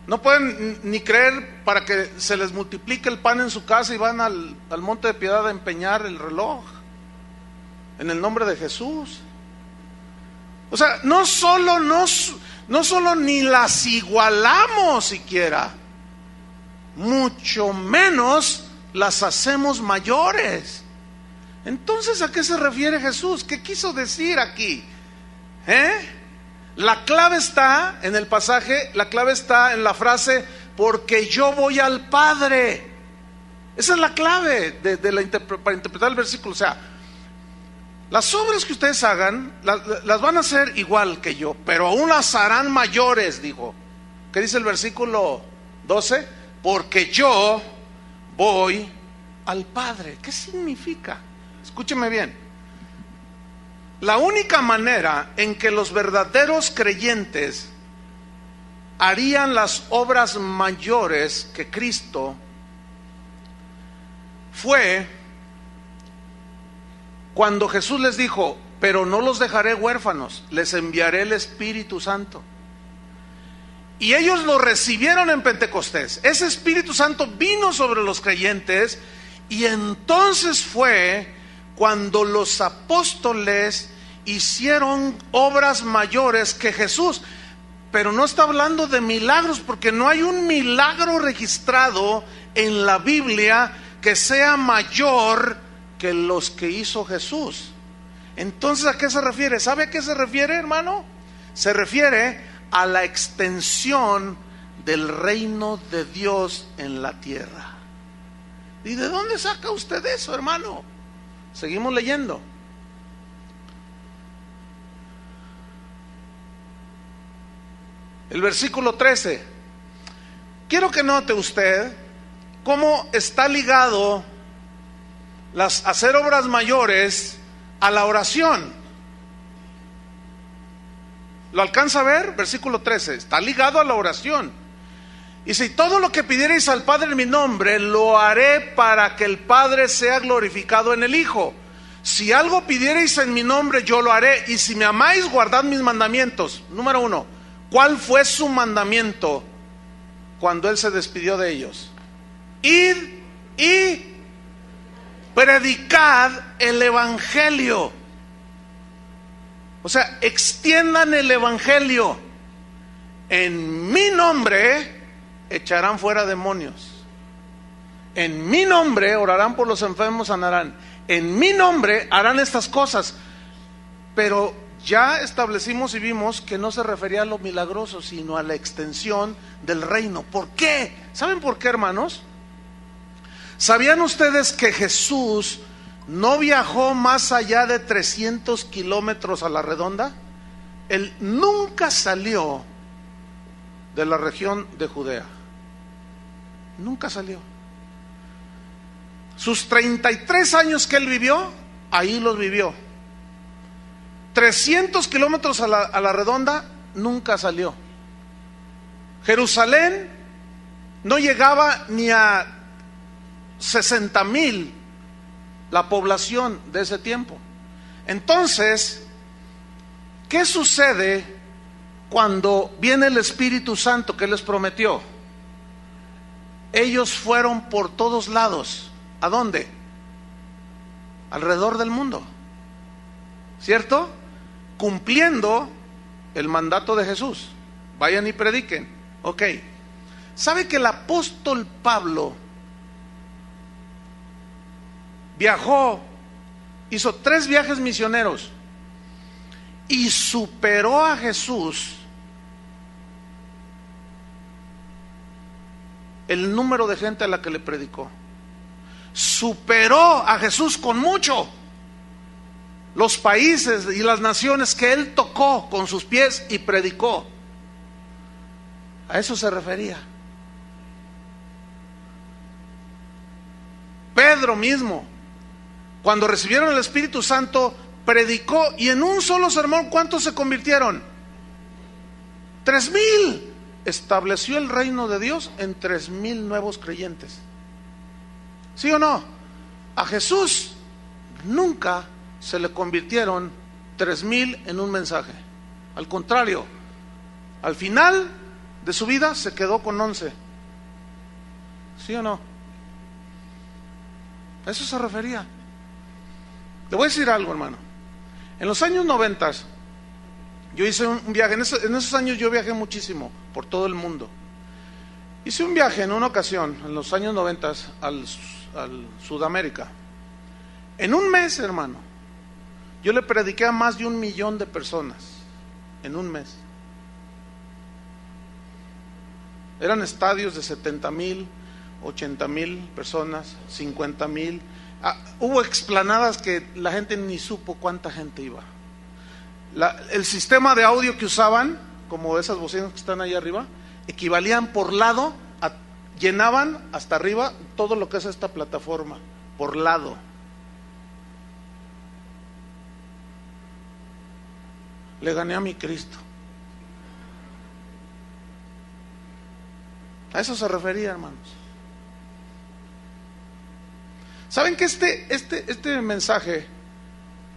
No pueden ni creer para que se les multiplique el pan en su casa y van al monte de Piedad a empeñar el reloj en el nombre de Jesús. O sea, no solo ni las igualamos siquiera, mucho menos las hacemos mayores. Entonces, ¿a qué se refiere Jesús? ¿Qué quiso decir aquí? La clave está en el pasaje, la clave está en la frase, porque yo voy al Padre. Esa es la clave para interpretar el versículo. O sea, las obras que ustedes hagan, las van a hacer igual que yo, pero aún las harán mayores, dijo. ¿Qué dice el versículo 12? Porque yo voy al Padre. ¿Qué significa? Escúcheme bien. La única manera en que los verdaderos creyentes harían las obras mayores que Cristo fue cuando Jesús les dijo: pero no los dejaré huérfanos, les enviaré el Espíritu Santo. Y ellos lo recibieron en Pentecostés. Ese Espíritu Santo vino sobre los creyentes, y entonces fue cuando los apóstoles hicieron obras mayores que Jesús. Pero no está hablando de milagros, porque no hay un milagro registrado en la Biblia que sea mayor que los que hizo Jesús. Entonces, ¿a qué se refiere? ¿Sabe a qué se refiere, hermano? Se refiere a la extensión del reino de Dios en la tierra. ¿Y de dónde saca usted eso, hermano? Seguimos leyendo. El versículo 13. Quiero que note usted cómo está ligado hacer obras mayores a la oración. ¿Lo alcanza a ver? Versículo 13. Está ligado a la oración. Y si todo lo que pidierais al Padre en mi nombre, lo haré para que el Padre sea glorificado en el Hijo. Si algo pidierais en mi nombre, yo lo haré. Y si me amáis, guardad mis mandamientos. Número 1. ¿Cuál fue su mandamiento cuando Él se despidió de ellos? Id y predicad el Evangelio. O sea, extiendan el Evangelio. En mi nombre echarán fuera demonios. En mi nombre orarán por los enfermos, sanarán. En mi nombre harán estas cosas. Pero ya establecimos y vimos que no se refería a lo milagroso, sino a la extensión del reino. ¿Por qué? ¿Saben por qué, hermanos? ¿Sabían ustedes que Jesús no viajó más allá de 300 kilómetros a la redonda? Él nunca salió de la región de Judea. Nunca salió. Sus 33 años que Él vivió, ahí los vivió. 300 kilómetros a la redonda, nunca salió. Jerusalén no llegaba ni a 60,000 la población de ese tiempo. Entonces, ¿qué sucede cuando viene el Espíritu Santo que les prometió? Ellos fueron por todos lados. ¿A dónde? Alrededor del mundo, ¿cierto? Cumpliendo el mandato de Jesús. Vayan y prediquen. Ok. ¿Sabe que el apóstol Pablo viajó, hizo 3 viajes misioneros y superó a Jesús el número de gente a la que le predicó? Superó a Jesús con mucho los países y las naciones que Él tocó con sus pies y predicó. A eso se refería. Pedro mismo, cuando recibieron el Espíritu Santo, predicó, y en un solo sermón, ¿cuántos se convirtieron? 3,000. Estableció el reino de Dios en 3,000 nuevos creyentes. ¿Sí o no? A Jesús nunca se le convirtieron 3,000 en un mensaje. Al contrario, al final de su vida se quedó con 11. ¿Sí o no? A eso se refería. Le voy a decir algo, hermano. En los años 90 yo hice un viaje. En esos años yo viajé muchísimo por todo el mundo. Hice un viaje en una ocasión, en los años 90, al Sudamérica. En un mes, hermano, yo le prediqué a más de 1 millón de personas. En un mes. Eran estadios de 70,000, 80,000 personas, 50,000. Hubo explanadas que la gente ni supo cuánta gente iba. El sistema de audio que usaban, como esas bocinas que están ahí arriba, equivalían por lado, llenaban hasta arriba todo lo que es esta plataforma, por lado. Le gané a mi Cristo. A eso se refería, hermanos. ¿Saben que este mensaje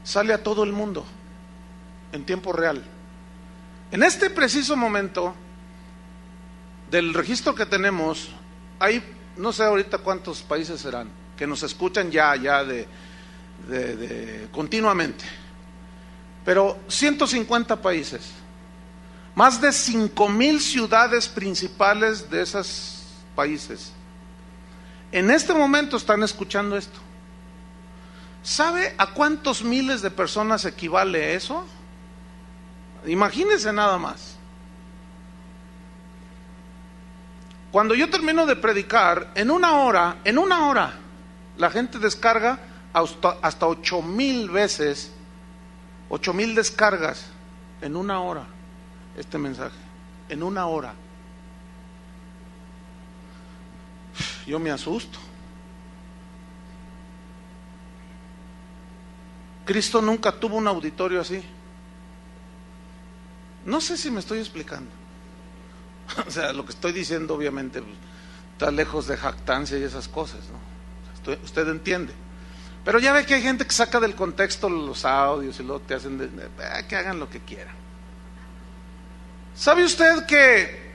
sale a todo el mundo en tiempo real? En este preciso momento, del registro que tenemos, hay, no sé ahorita cuántos países serán, que nos escuchan ya continuamente, pero 150 países, más de 5,000 ciudades principales de esos países. En este momento están escuchando esto. ¿Sabe a cuántos miles de personas equivale eso? Imagínense nada más. Cuando yo termino de predicar, en una hora, la gente descarga hasta 8,000 veces, 8,000 descargas en una hora este mensaje, en una hora. Yo me asusto. Cristo nunca tuvo un auditorio así. No sé si me estoy explicando. O sea, lo que estoy diciendo obviamente está lejos de jactancia y esas cosas, ¿no? Usted entiende. Pero ya ve que hay gente que saca del contexto los audios y luego te hacen que hagan lo que quieran. ¿Sabe usted que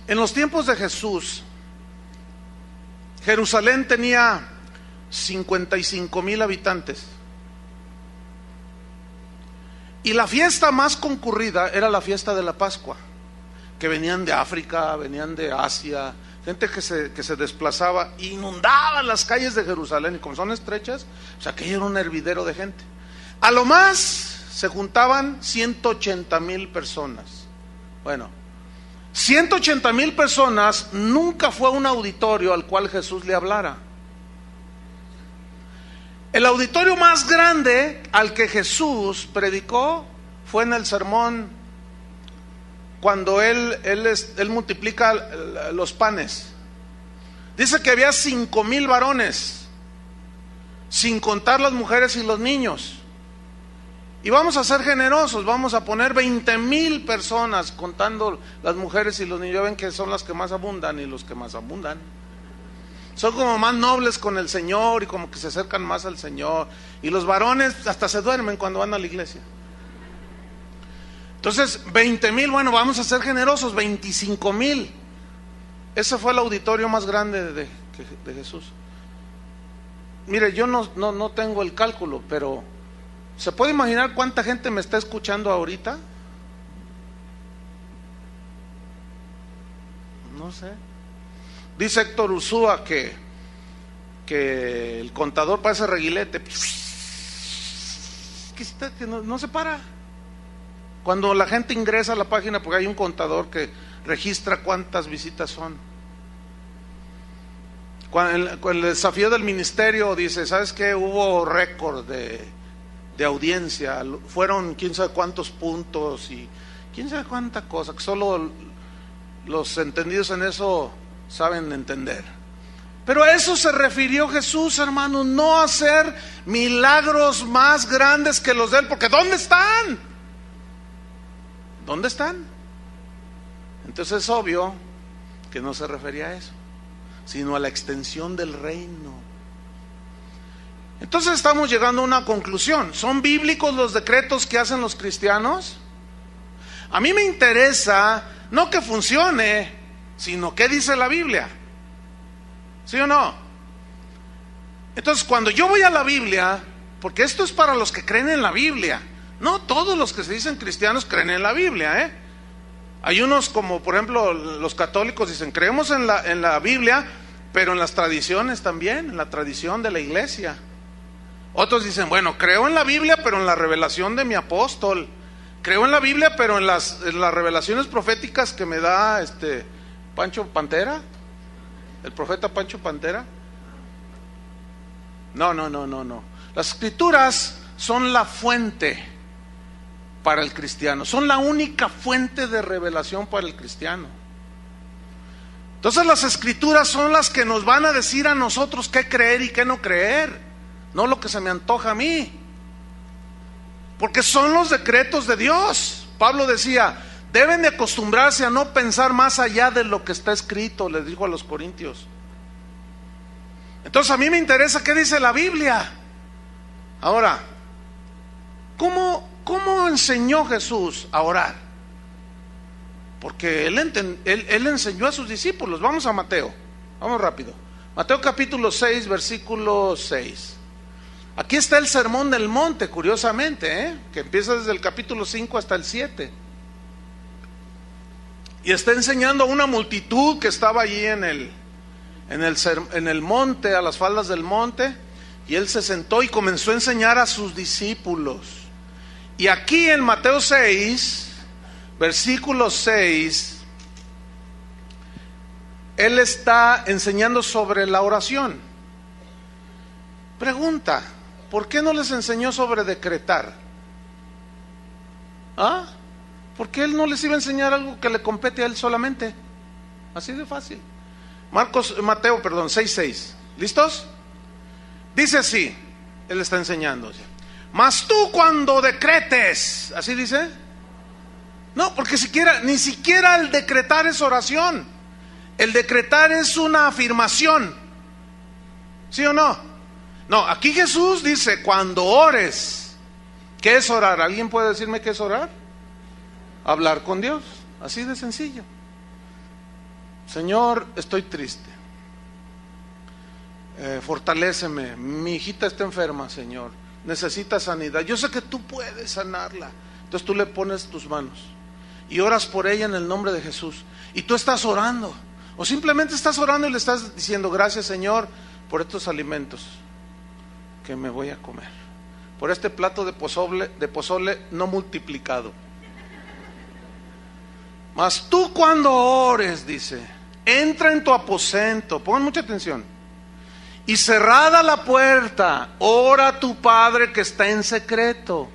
en los tiempos de Jesús, Jerusalén tenía 55,000 habitantes? Y la fiesta más concurrida era la fiesta de la Pascua, que venían de África, venían de Asia, gente que se desplazaba, inundaban las calles de Jerusalén, y como son estrechas, pues aquello era un hervidero de gente. A lo más se juntaban 180,000 personas. Bueno, 180,000 personas nunca fue un auditorio al cual Jesús le hablara. El auditorio más grande al que Jesús predicó fue en el sermón, cuando él multiplica los panes. Dice que había 5,000 varones, sin contar las mujeres y los niños. Y vamos a ser generosos, vamos a poner 20,000 personas, contando las mujeres y los niños. Ya ven que son las que más abundan y los que más abundan son como más nobles con el Señor y como que se acercan más al Señor. Y los varones hasta se duermen cuando van a la iglesia. Entonces 20,000, bueno, vamos a ser generosos, 25,000. Ese fue el auditorio más grande de Jesús. Mire, yo no tengo el cálculo, pero ¿se puede imaginar cuánta gente me está escuchando ahorita? No sé. Dice Héctor Ursúa que el contador parece reguilete, que no se para. Cuando la gente ingresa a la página, porque hay un contador que registra cuántas visitas son. Cuando el desafío del ministerio dice, ¿sabes qué? Hubo récord de audiencia, fueron quién sabe cuántos puntos y quién sabe cuánta cosa, que solo los entendidos en eso saben entender. Pero a eso se refirió Jesús, hermanos, no a hacer milagros más grandes que los de él, porque ¿dónde están? ¿Dónde están? Entonces es obvio que no se refería a eso, sino a la extensión del reino. Entonces estamos llegando a una conclusión. ¿Son bíblicos los decretos que hacen los cristianos? A mí me interesa no que funcione, sino qué dice la Biblia. ¿Sí o no? Entonces cuando yo voy a la Biblia, porque esto es para los que creen en la Biblia, no todos los que se dicen cristianos creen en la Biblia, Hay unos, como por ejemplo los católicos, dicen creemos en la Biblia, pero en las tradiciones también, en la tradición de la iglesia. Otros dicen, bueno, creo en la Biblia, pero en la revelación de mi apóstol. Creo en la Biblia, pero en las revelaciones proféticas que me da Pancho Pantera. ¿El profeta Pancho Pantera? No. Las escrituras son la fuente para el cristiano, son la única fuente de revelación para el cristiano. Entonces las escrituras son las que nos van a decir a nosotros qué creer y qué no creer, no lo que se me antoja a mí, porque son los decretos de Dios. Pablo decía, deben de acostumbrarse a no pensar más allá de lo que está escrito, les dijo a los corintios. Entonces a mí me interesa qué dice la Biblia. Ahora, ¿cómo enseñó Jesús a orar? Porque él enseñó a sus discípulos. Vamos a Mateo, vamos rápido. Mateo capítulo 6, versículo 6. Aquí está el sermón del monte, curiosamente, que empieza desde el capítulo 5 hasta el 7. Y está enseñando a una multitud que estaba allí en el monte, a las faldas del monte. Y él se sentó y comenzó a enseñar a sus discípulos. Y aquí en Mateo 6, versículo 6, él está enseñando sobre la oración. Pregunta, ¿por qué no les enseñó sobre decretar? ¿Por qué él no les iba a enseñar algo que le compete a él solamente? Así de fácil. Mateo 6:6. ¿Listos? Dice así, él está enseñando. Mas tú cuando decretes, ¿así dice? No, porque ni siquiera el decretar es oración. El decretar es una afirmación. ¿Sí o no? No, aquí Jesús dice, cuando ores. ¿Qué es orar? ¿Alguien puede decirme qué es orar? Hablar con Dios, así de sencillo. Señor, estoy triste. Fortaléceme, mi hijita está enferma, Señor, necesita sanidad, yo sé que tú puedes sanarla. Entonces tú le pones tus manos y oras por ella en el nombre de Jesús. Y tú estás orando, o simplemente estás orando y le estás diciendo, gracias Señor por estos alimentos que me voy a comer, por este plato de pozole no multiplicado. Mas tú cuando ores, dice, entra en tu aposento, pongan mucha atención, y cerrada la puerta, ora a tu Padre que está en secreto,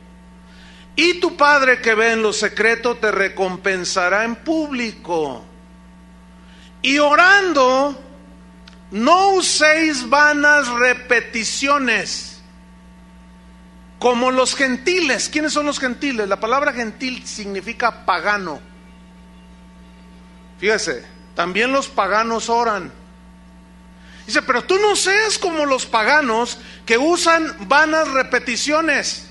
y tu Padre que ve en lo secreto te recompensará en público. Y orando, no uséis vanas repeticiones, como los gentiles. ¿Quiénes son los gentiles? La palabra gentil significa pagano. Fíjese, también los paganos oran. Dice, pero tú no seas como los paganos que usan vanas repeticiones,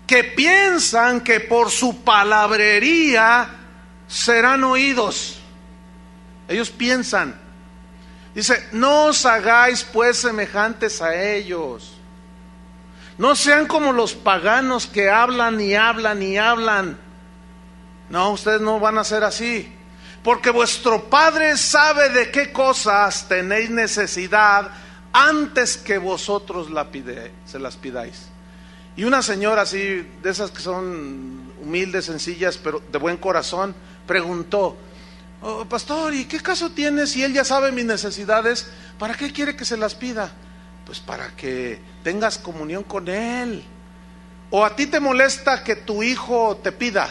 que piensan que por su palabrería serán oídos. Ellos piensan. Dice, no os hagáis pues semejantes a ellos. No sean como los paganos que hablan y hablan y hablan. No, ustedes no van a ser así. Porque vuestro Padre sabe de qué cosas tenéis necesidad antes que vosotros se las pidáis. Y una señora así, de esas que son humildes, sencillas, pero de buen corazón, preguntó, pastor, ¿y qué caso tiene si él ya sabe mis necesidades? ¿Para qué quiere que se las pida? Pues para que tengas comunión con él. ¿O a ti te molesta que tu hijo te pida?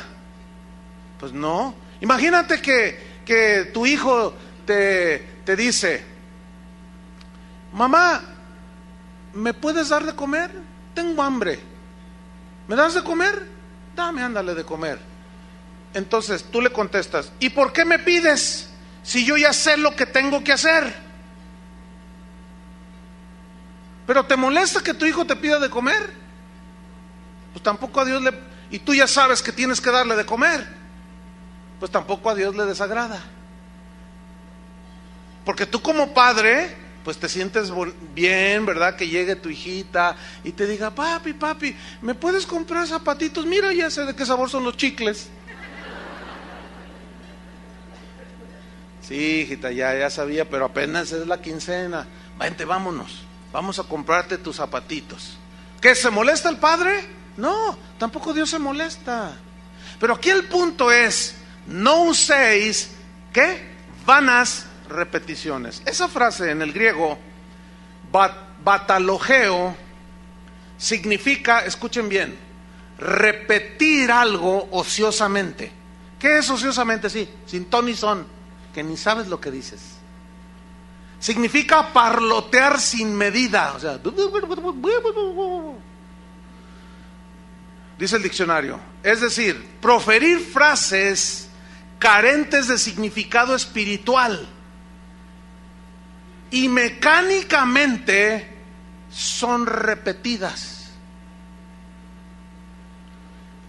Pues no. Imagínate que tu hijo te dice, mamá, ¿me puedes dar de comer? Tengo hambre. ¿Me das de comer? Dame, ándale de comer. Entonces tú le contestas, ¿y por qué me pides si yo ya sé lo que tengo que hacer? ¿Pero te molesta que tu hijo te pida de comer? Pues tampoco a Dios y tú ya sabes que tienes que darle de comer. Pues tampoco a Dios le desagrada. Porque tú como padre, pues te sientes bien, ¿verdad? Que llegue tu hijita y te diga, papi, ¿me puedes comprar zapatitos? Mira, ya sé de qué sabor son los chicles. Sí, hijita, ya sabía, pero apenas es la quincena. Vente, vámonos, vamos a comprarte tus zapatitos. ¿Qué, se molesta el padre? No, tampoco Dios se molesta. Pero aquí el punto es, no uséis, ¿qué? Vanas repeticiones. Esa frase en el griego, batalogeo, significa, escuchen bien, repetir algo ociosamente. ¿Qué es ociosamente? Sí, sin ton ni son, que ni sabes lo que dices. Significa parlotear sin medida, o sea, dice el diccionario, es decir, proferir frases carentes de significado espiritual y mecánicamente son repetidas.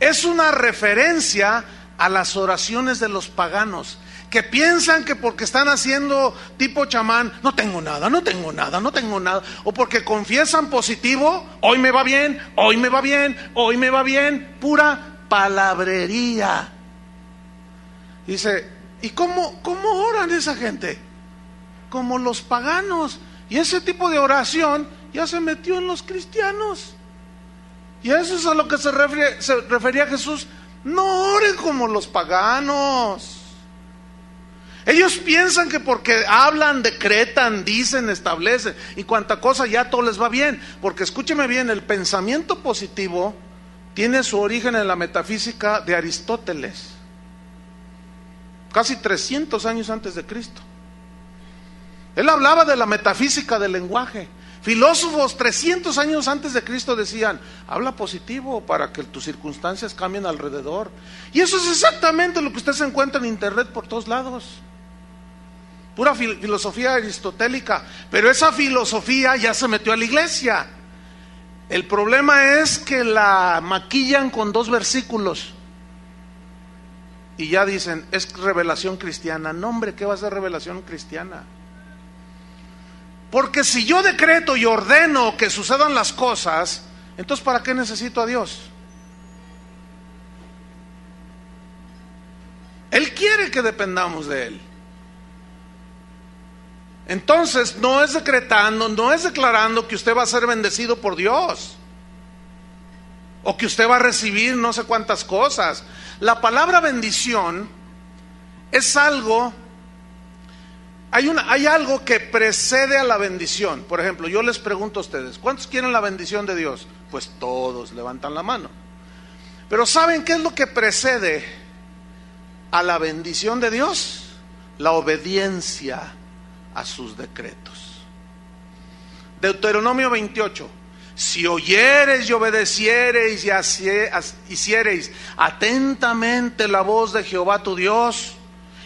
Es una referencia a las oraciones de los paganos, que piensan que porque están haciendo tipo chamán, no tengo nada, no tengo nada, no tengo nada, o porque confiesan positivo, hoy me va bien, hoy me va bien, hoy me va bien, pura palabrería. Dice, ¿y cómo oran esa gente? Como los paganos. Y ese tipo de oración ya se metió en los cristianos. Y a eso es a lo que se refería Jesús. No oren como los paganos. Ellos piensan que porque hablan, decretan, dicen, establecen y cuanta cosa ya todo les va bien. Porque escúcheme bien, el pensamiento positivo tiene su origen en la metafísica de Aristóteles, casi 300 años antes de Cristo. Él hablaba de la metafísica del lenguaje. Filósofos 300 años antes de Cristo decían, habla positivo para que tus circunstancias cambien alrededor. Y eso es exactamente lo que usted se encuentra en internet por todos lados. Pura filosofía aristotélica. Pero esa filosofía ya se metió a la iglesia. El problema es que la maquillan con 2 versículos. Y ya dicen, es revelación cristiana. No, hombre, ¿qué va a ser revelación cristiana? Porque si yo decreto y ordeno que sucedan las cosas, entonces ¿para qué necesito a Dios? Él quiere que dependamos de Él. Entonces no es decretando, no es declarando que usted va a ser bendecido por Dios, o que usted va a recibir no sé cuántas cosas. La palabra bendición es algo, hay algo que precede a la bendición. Por ejemplo, yo les pregunto a ustedes, ¿cuántos quieren la bendición de Dios? Pues todos levantan la mano. Pero ¿saben qué es lo que precede a la bendición de Dios? La obediencia a sus decretos. Deuteronomio 28. Si oyereis y obedeciereis y hiciereis atentamente la voz de Jehová tu Dios,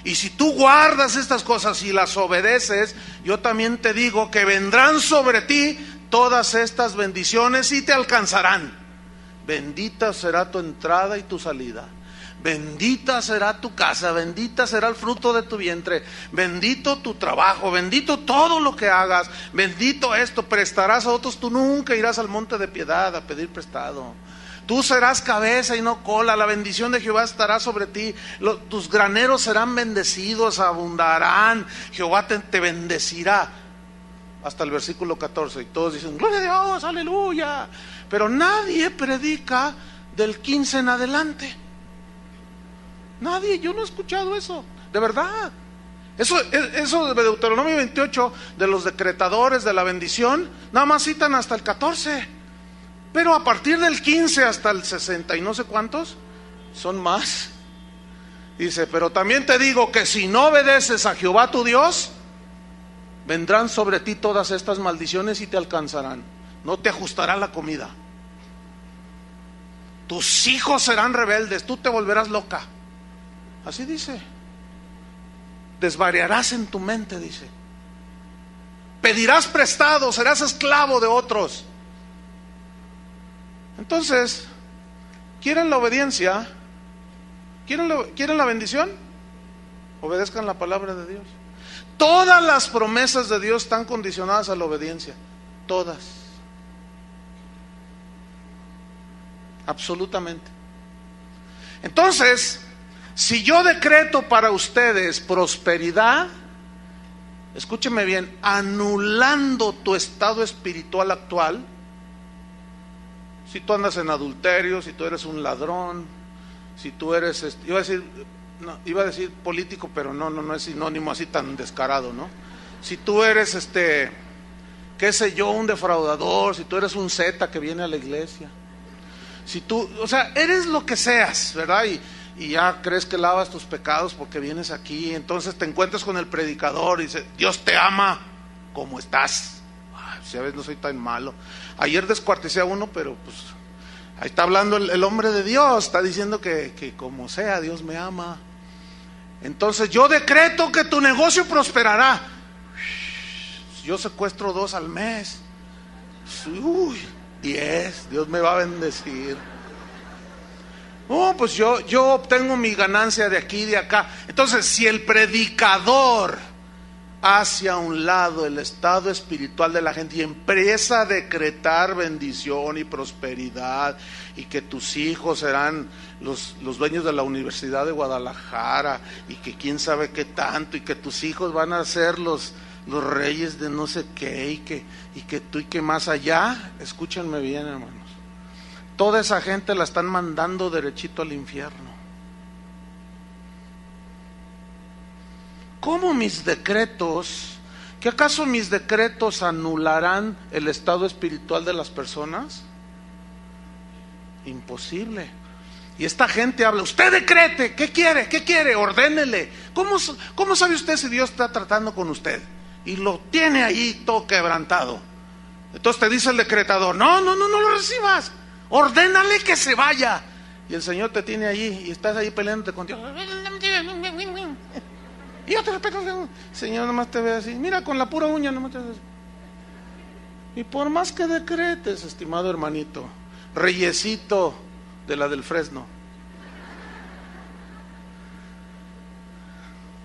y si tú guardas estas cosas y las obedeces, yo también te digo que vendrán sobre ti todas estas bendiciones y te alcanzarán. Bendita será tu entrada y tu salida. Bendita será tu casa, bendita será el fruto de tu vientre, bendito tu trabajo, bendito todo lo que hagas, bendito esto, prestarás a otros, tú nunca irás al monte de piedad a pedir prestado. Tú serás cabeza y no cola, la bendición de Jehová estará sobre ti, tus graneros serán bendecidos, abundarán, Jehová te bendecirá. Hasta el versículo 14, y todos dicen, gloria a Dios, aleluya. Pero nadie predica del 15 en adelante. Nadie, yo no he escuchado eso, de verdad. Eso de Deuteronomio 28, de los decretadores de la bendición, nada más citan hasta el 14. Pero a partir del 15 hasta el 60 y no sé cuántos, son más. Dice, pero también te digo que si no obedeces a Jehová tu Dios, vendrán sobre ti todas estas maldiciones y te alcanzarán. No te ajustará la comida. Tus hijos serán rebeldes, tú te volverás loca. Así dice. Desvariarás en tu mente, dice. Pedirás prestado, serás esclavo de otros. Entonces, ¿quieren la obediencia? ¿Quieren la bendición? Obedezcan la palabra de Dios. Todas las promesas de Dios están condicionadas a la obediencia. Todas. Absolutamente. Entonces, si yo decreto para ustedes prosperidad, escúcheme bien, anulando tu estado espiritual actual, si tú andas en adulterio, si tú eres un ladrón, si tú eres, iba a decir no, iba a decir político, pero no es sinónimo así tan descarado, ¿no? Si tú eres qué sé yo, un defraudador, si tú eres un zeta que viene a la iglesia, si tú, o sea, eres lo que seas, ¿verdad? Y ya crees que lavas tus pecados porque vienes aquí, entonces te encuentras con el predicador y dice, Dios te ama como estás. Ay, si a veces no soy tan malo. Ayer descuarticé a uno, pero pues ahí está hablando el hombre de Dios, está diciendo que como sea, Dios me ama. Entonces yo decreto que tu negocio prosperará. Yo secuestro 2 al mes. 10, Dios me va a bendecir. Pues yo obtengo mi ganancia de aquí y de acá. Entonces, si el predicador hace a un lado el estado espiritual de la gente y empieza a decretar bendición y prosperidad, y que tus hijos serán los dueños de la Universidad de Guadalajara, y que quién sabe qué tanto, y que tus hijos van a ser los reyes de no sé qué, y que tú y que más allá, escúchenme bien, hermanos, toda esa gente la están mandando derechito al infierno. ¿Cómo mis decretos? ¿Que acaso mis decretos anularán el estado espiritual de las personas? Imposible. Y esta gente habla, usted decrete, ¿qué quiere? ¿Qué quiere? Ordénele. ¿Cómo sabe usted si Dios está tratando con usted? Y lo tiene ahí todo quebrantado. Entonces te dice el decretador, no lo recibas, ordénale que se vaya. Y el Señor te tiene allí y estás ahí peleándote con Dios. Y yo te respeto, Señor, nomás te ve así, mira, con la pura uña nomás te ve así. Y por más que decretes, estimado hermanito, reyesito de la del Fresno,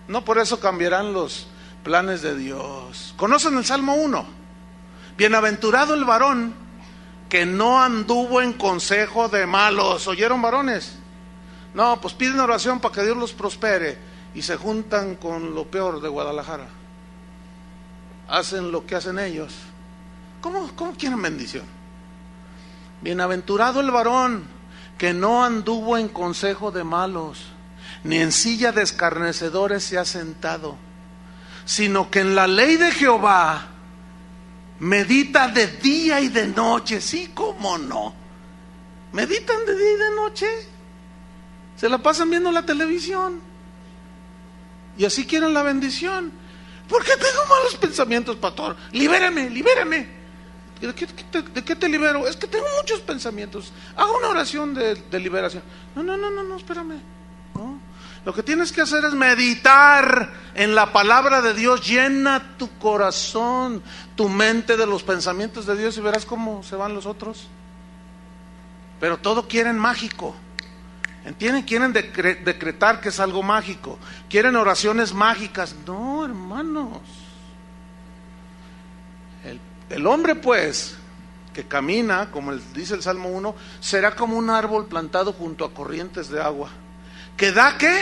no por eso cambiarán los planes de Dios. ¿Conocen el Salmo 1? Bienaventurado el varón que no anduvo en consejo de malos. ¿Oyeron, varones? No, pues piden oración para que Dios los prospere y se juntan con lo peor de Guadalajara. Hacen lo que hacen ellos. ¿Cómo quieren bendición? Bienaventurado el varón que no anduvo en consejo de malos, ni en silla de escarnecedores se ha sentado, sino que en la ley de Jehová medita de día y de noche. Sí, cómo no. Meditan de día y de noche. Se la pasan viendo la televisión y así quieren la bendición. ¿Por qué tengo malos pensamientos, pastor? Libérame. ¿De qué te libero? Es que tengo muchos pensamientos. Haga una oración de liberación. No, espérame. No. Lo que tienes que hacer es meditar en la palabra de Dios. Llena tu corazón, tu mente de los pensamientos de Dios y verás cómo se van los otros. Pero todo quieren mágico. ¿Entienden? Quieren decretar que es algo mágico. Quieren oraciones mágicas. No, hermanos. El hombre, pues, que camina, como dice el Salmo 1, será como un árbol plantado junto a corrientes de agua, que da ¿qué?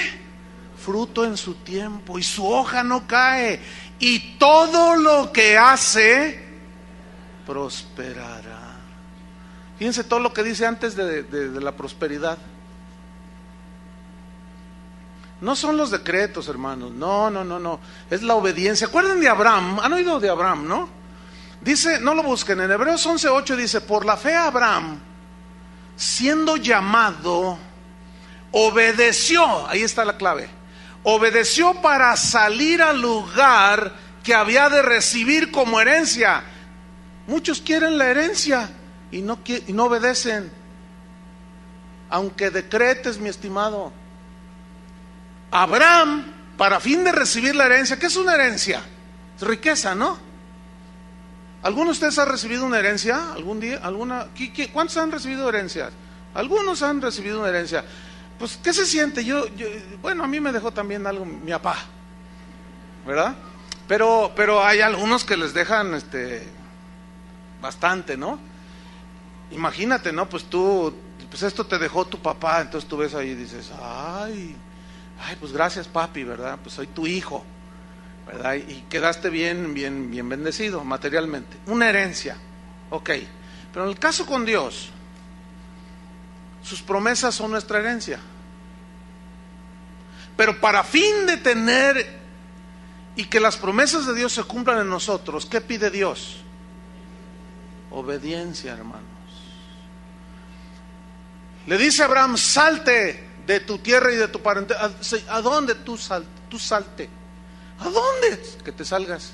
Fruto en su tiempo, y su hoja no cae, y todo lo que hace prosperará. Fíjense todo lo que dice antes de la prosperidad. No son los decretos, hermanos, no, es la obediencia. ¿Acuerdan de Abraham? ¿Han oído de Abraham, no? Dice, no lo busquen, en Hebreos 11:8 dice, por la fe Abraham, siendo llamado, obedeció, ahí está la clave, obedeció para salir al lugar que había de recibir como herencia. Muchos quieren la herencia y no obedecen, aunque decretes, mi estimado. Abraham, para fin de recibir la herencia, ¿qué es una herencia? Es riqueza, ¿no? ¿Alguno de ustedes ha recibido una herencia algún día? ¿Cuántos han recibido herencias? Algunos han recibido una herencia. Pues, ¿qué se siente? Bueno, a mí me dejó también algo mi papá, ¿verdad? Pero hay algunos que les dejan bastante, ¿no? Imagínate, ¿no? Pues esto te dejó tu papá, entonces tú ves ahí y dices, ay, pues gracias, papi, ¿verdad? Pues soy tu hijo, ¿verdad? Y quedaste bien bendecido materialmente. Una herencia, ok. Pero en el caso con Dios, sus promesas son nuestra herencia. Pero para fin de tener y que las promesas de Dios se cumplan en nosotros, ¿qué pide Dios? Obediencia, hermanos. Le dice a Abraham: salte de tu tierra y de tu parentela. ¿A dónde tú salte? ¿A dónde? Que te salgas.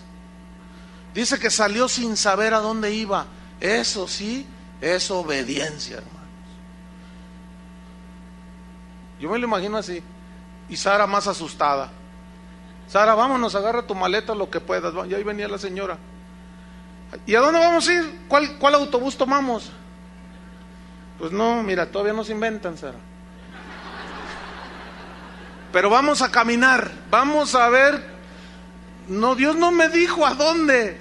Dice que salió sin saber a dónde iba. Eso sí, es obediencia, hermanos. Yo me lo imagino así. Y Sara más asustada. Sara, vámonos, agarra tu maleta lo que puedas. Y ahí venía la señora. ¿Y a dónde vamos a ir? ¿Cuál autobús tomamos? Pues no, mira, todavía no se inventan, Sara. Pero vamos a caminar, vamos a ver. No, Dios no me dijo a dónde.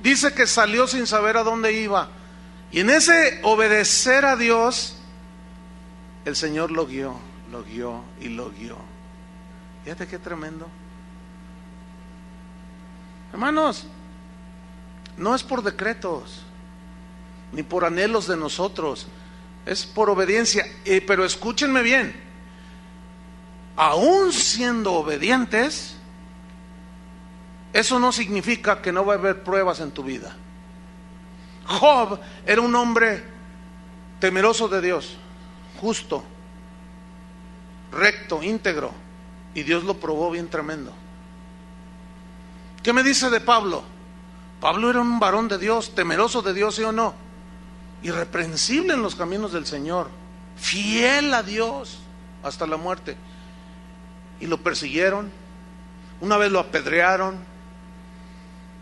Dice que salió sin saber a dónde iba. Y en ese obedecer a Dios, el Señor lo guió y lo guió. Fíjate qué tremendo. Hermanos, no es por decretos, ni por anhelos de nosotros, es por obediencia. Pero escúchenme bien, aún siendo obedientes, eso no significa que no va a haber pruebas en tu vida. Job era un hombre temeroso de Dios, justo, recto, íntegro, y Dios lo probó bien tremendo. ¿Qué me dice de Pablo? Pablo era un varón de Dios, temeroso de Dios, ¿sí o no? Irreprensible en los caminos del Señor, fiel a Dios hasta la muerte. Y lo persiguieron, una vez lo apedrearon,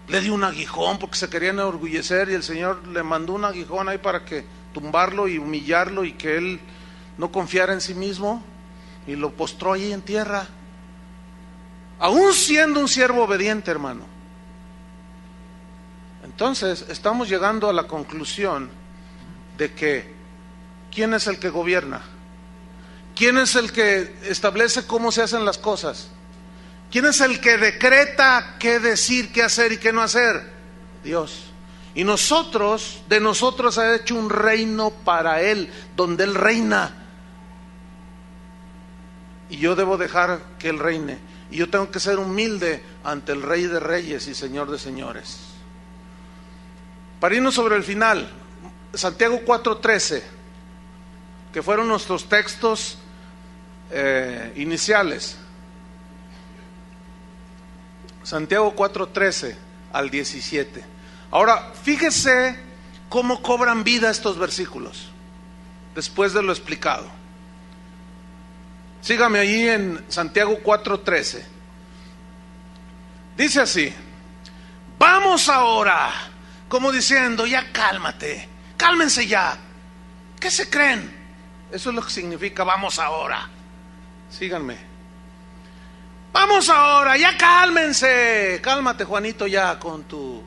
le dio un aguijón porque se querían enorgullecer, y el Señor le mandó un aguijón ahí para que tumbarlo y humillarlo, y que él no confiara en sí mismo, y lo postró allí en tierra, aún siendo un siervo obediente, hermano. Entonces estamos llegando a la conclusión de que ¿quién es el que gobierna? ¿Quién es el que establece cómo se hacen las cosas? ¿Quién es el que decreta qué decir, qué hacer y qué no hacer? Dios. Y nosotros, de nosotros ha hecho un reino para Él, donde Él reina. Y yo debo dejar que Él reine. Y yo tengo que ser humilde ante el Rey de Reyes y Señor de Señores. Para irnos sobre el final, Santiago 4:13, que fueron nuestros textos iniciales. Santiago 4:13 al 17. Ahora, fíjese cómo cobran vida estos versículos, después de lo explicado. Sígame ahí en Santiago 4:13. Dice así: vamos ahora, como diciendo, ya cálmate, cálmense ya. ¿Qué se creen? Eso es lo que significa vamos ahora. Síganme. Vamos ahora, ya cálmense. Cálmate, Juanito, ya con tus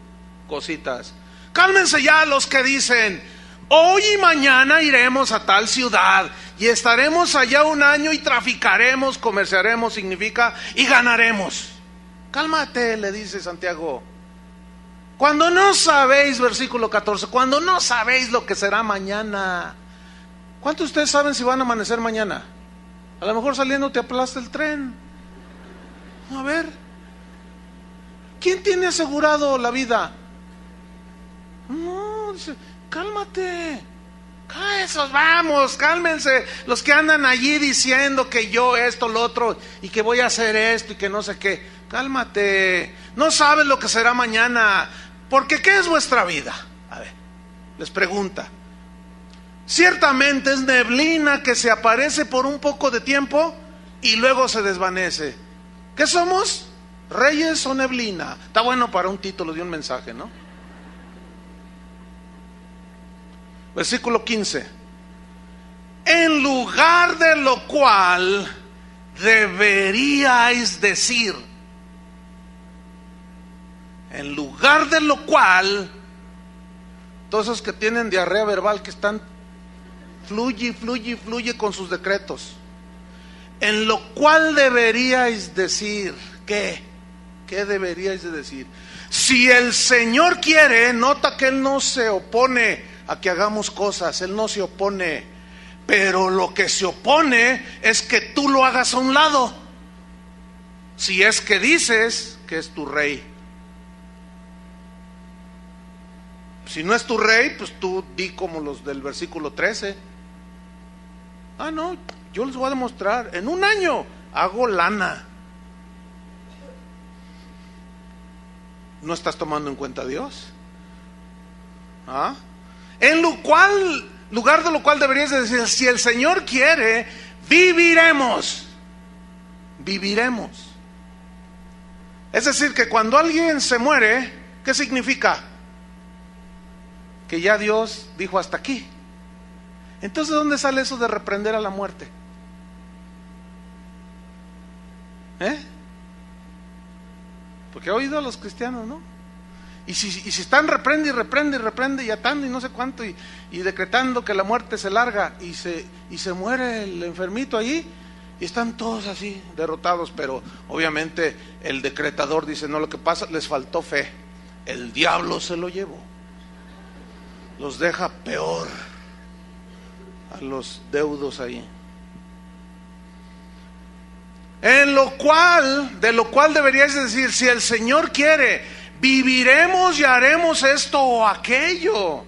cositas. Cálmense ya los que dicen: hoy y mañana iremos a tal ciudad y estaremos allá un año y traficaremos, comerciaremos, significa, y ganaremos. Cálmate, le dice Santiago. Cuando no sabéis, versículo 14, cuando no sabéis lo que será mañana. ¿Cuántos de ustedes saben si van a amanecer mañana? A lo mejor saliendo te aplasta el tren. A ver, ¿quién tiene asegurado la vida? No, dice, cálmate. Esos, vamos, cálmense. Los que andan allí diciendo que yo esto, lo otro, y que voy a hacer esto y que no sé qué. Cálmate. No sabes lo que será mañana. Porque ¿qué es vuestra vida? A ver, les pregunta. Ciertamente es neblina que se aparece por un poco de tiempo y luego se desvanece. ¿Qué somos? ¿Reyes o neblina? Está bueno para un título de un mensaje, ¿no? Versículo 15. En lugar de lo cual deberíais decir. En lugar de lo cual, todos esos que tienen diarrea verbal, que están fluye con sus decretos. En lo cual deberíais decir, ¿qué? ¿Qué deberíais de decir? Si el Señor quiere, nota que Él no se opone a que hagamos cosas, Él no se opone, pero lo que se opone es que tú lo hagas a un lado. Si es que dices que es tu rey. Si no es tu rey, pues tú di como los del versículo 13. Ah, no, yo les voy a demostrar. En un año hago lana. ¿No estás tomando en cuenta a Dios? ¿Ah? En lugar de lo cual deberías de decir, si el Señor quiere, viviremos. Viviremos. Es decir, que cuando alguien se muere, ¿qué significa? Que ya Dios dijo hasta aquí. Entonces, ¿dónde sale eso de reprender a la muerte? Porque he oído a los cristianos, ¿no? Y si están reprende y atando y no sé cuánto y decretando que la muerte se larga y se muere el enfermito allí y están todos así derrotados, pero obviamente el decretador dice, no, lo que pasa, les faltó fe, el diablo se lo llevó, los deja peor a los deudos ahí. De lo cual deberíais decir, si el Señor quiere, viviremos y haremos esto o aquello.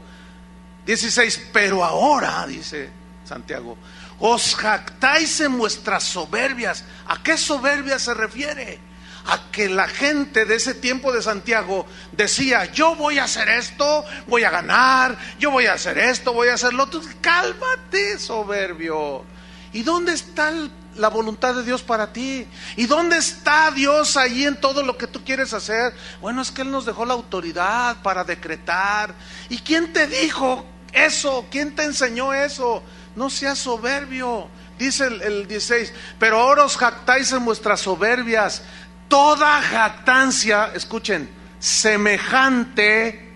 16, pero ahora, dice Santiago, os jactáis en vuestras soberbias. ¿A qué soberbia se refiere? A que la gente de ese tiempo de Santiago decía, yo voy a hacer esto, voy a ganar, yo voy a hacer esto, voy a hacer lo otro. Cálmate, soberbio. ¿Y dónde está la voluntad de Dios para ti? ¿Y dónde está Dios ahí en todo lo que tú quieres hacer? Bueno, es que Él nos dejó la autoridad para decretar. ¿Y quién te dijo eso? ¿Quién te enseñó eso? No seas soberbio. Dice el 16, pero ahora os jactáis en vuestras soberbias. Toda jactancia, escuchen, semejante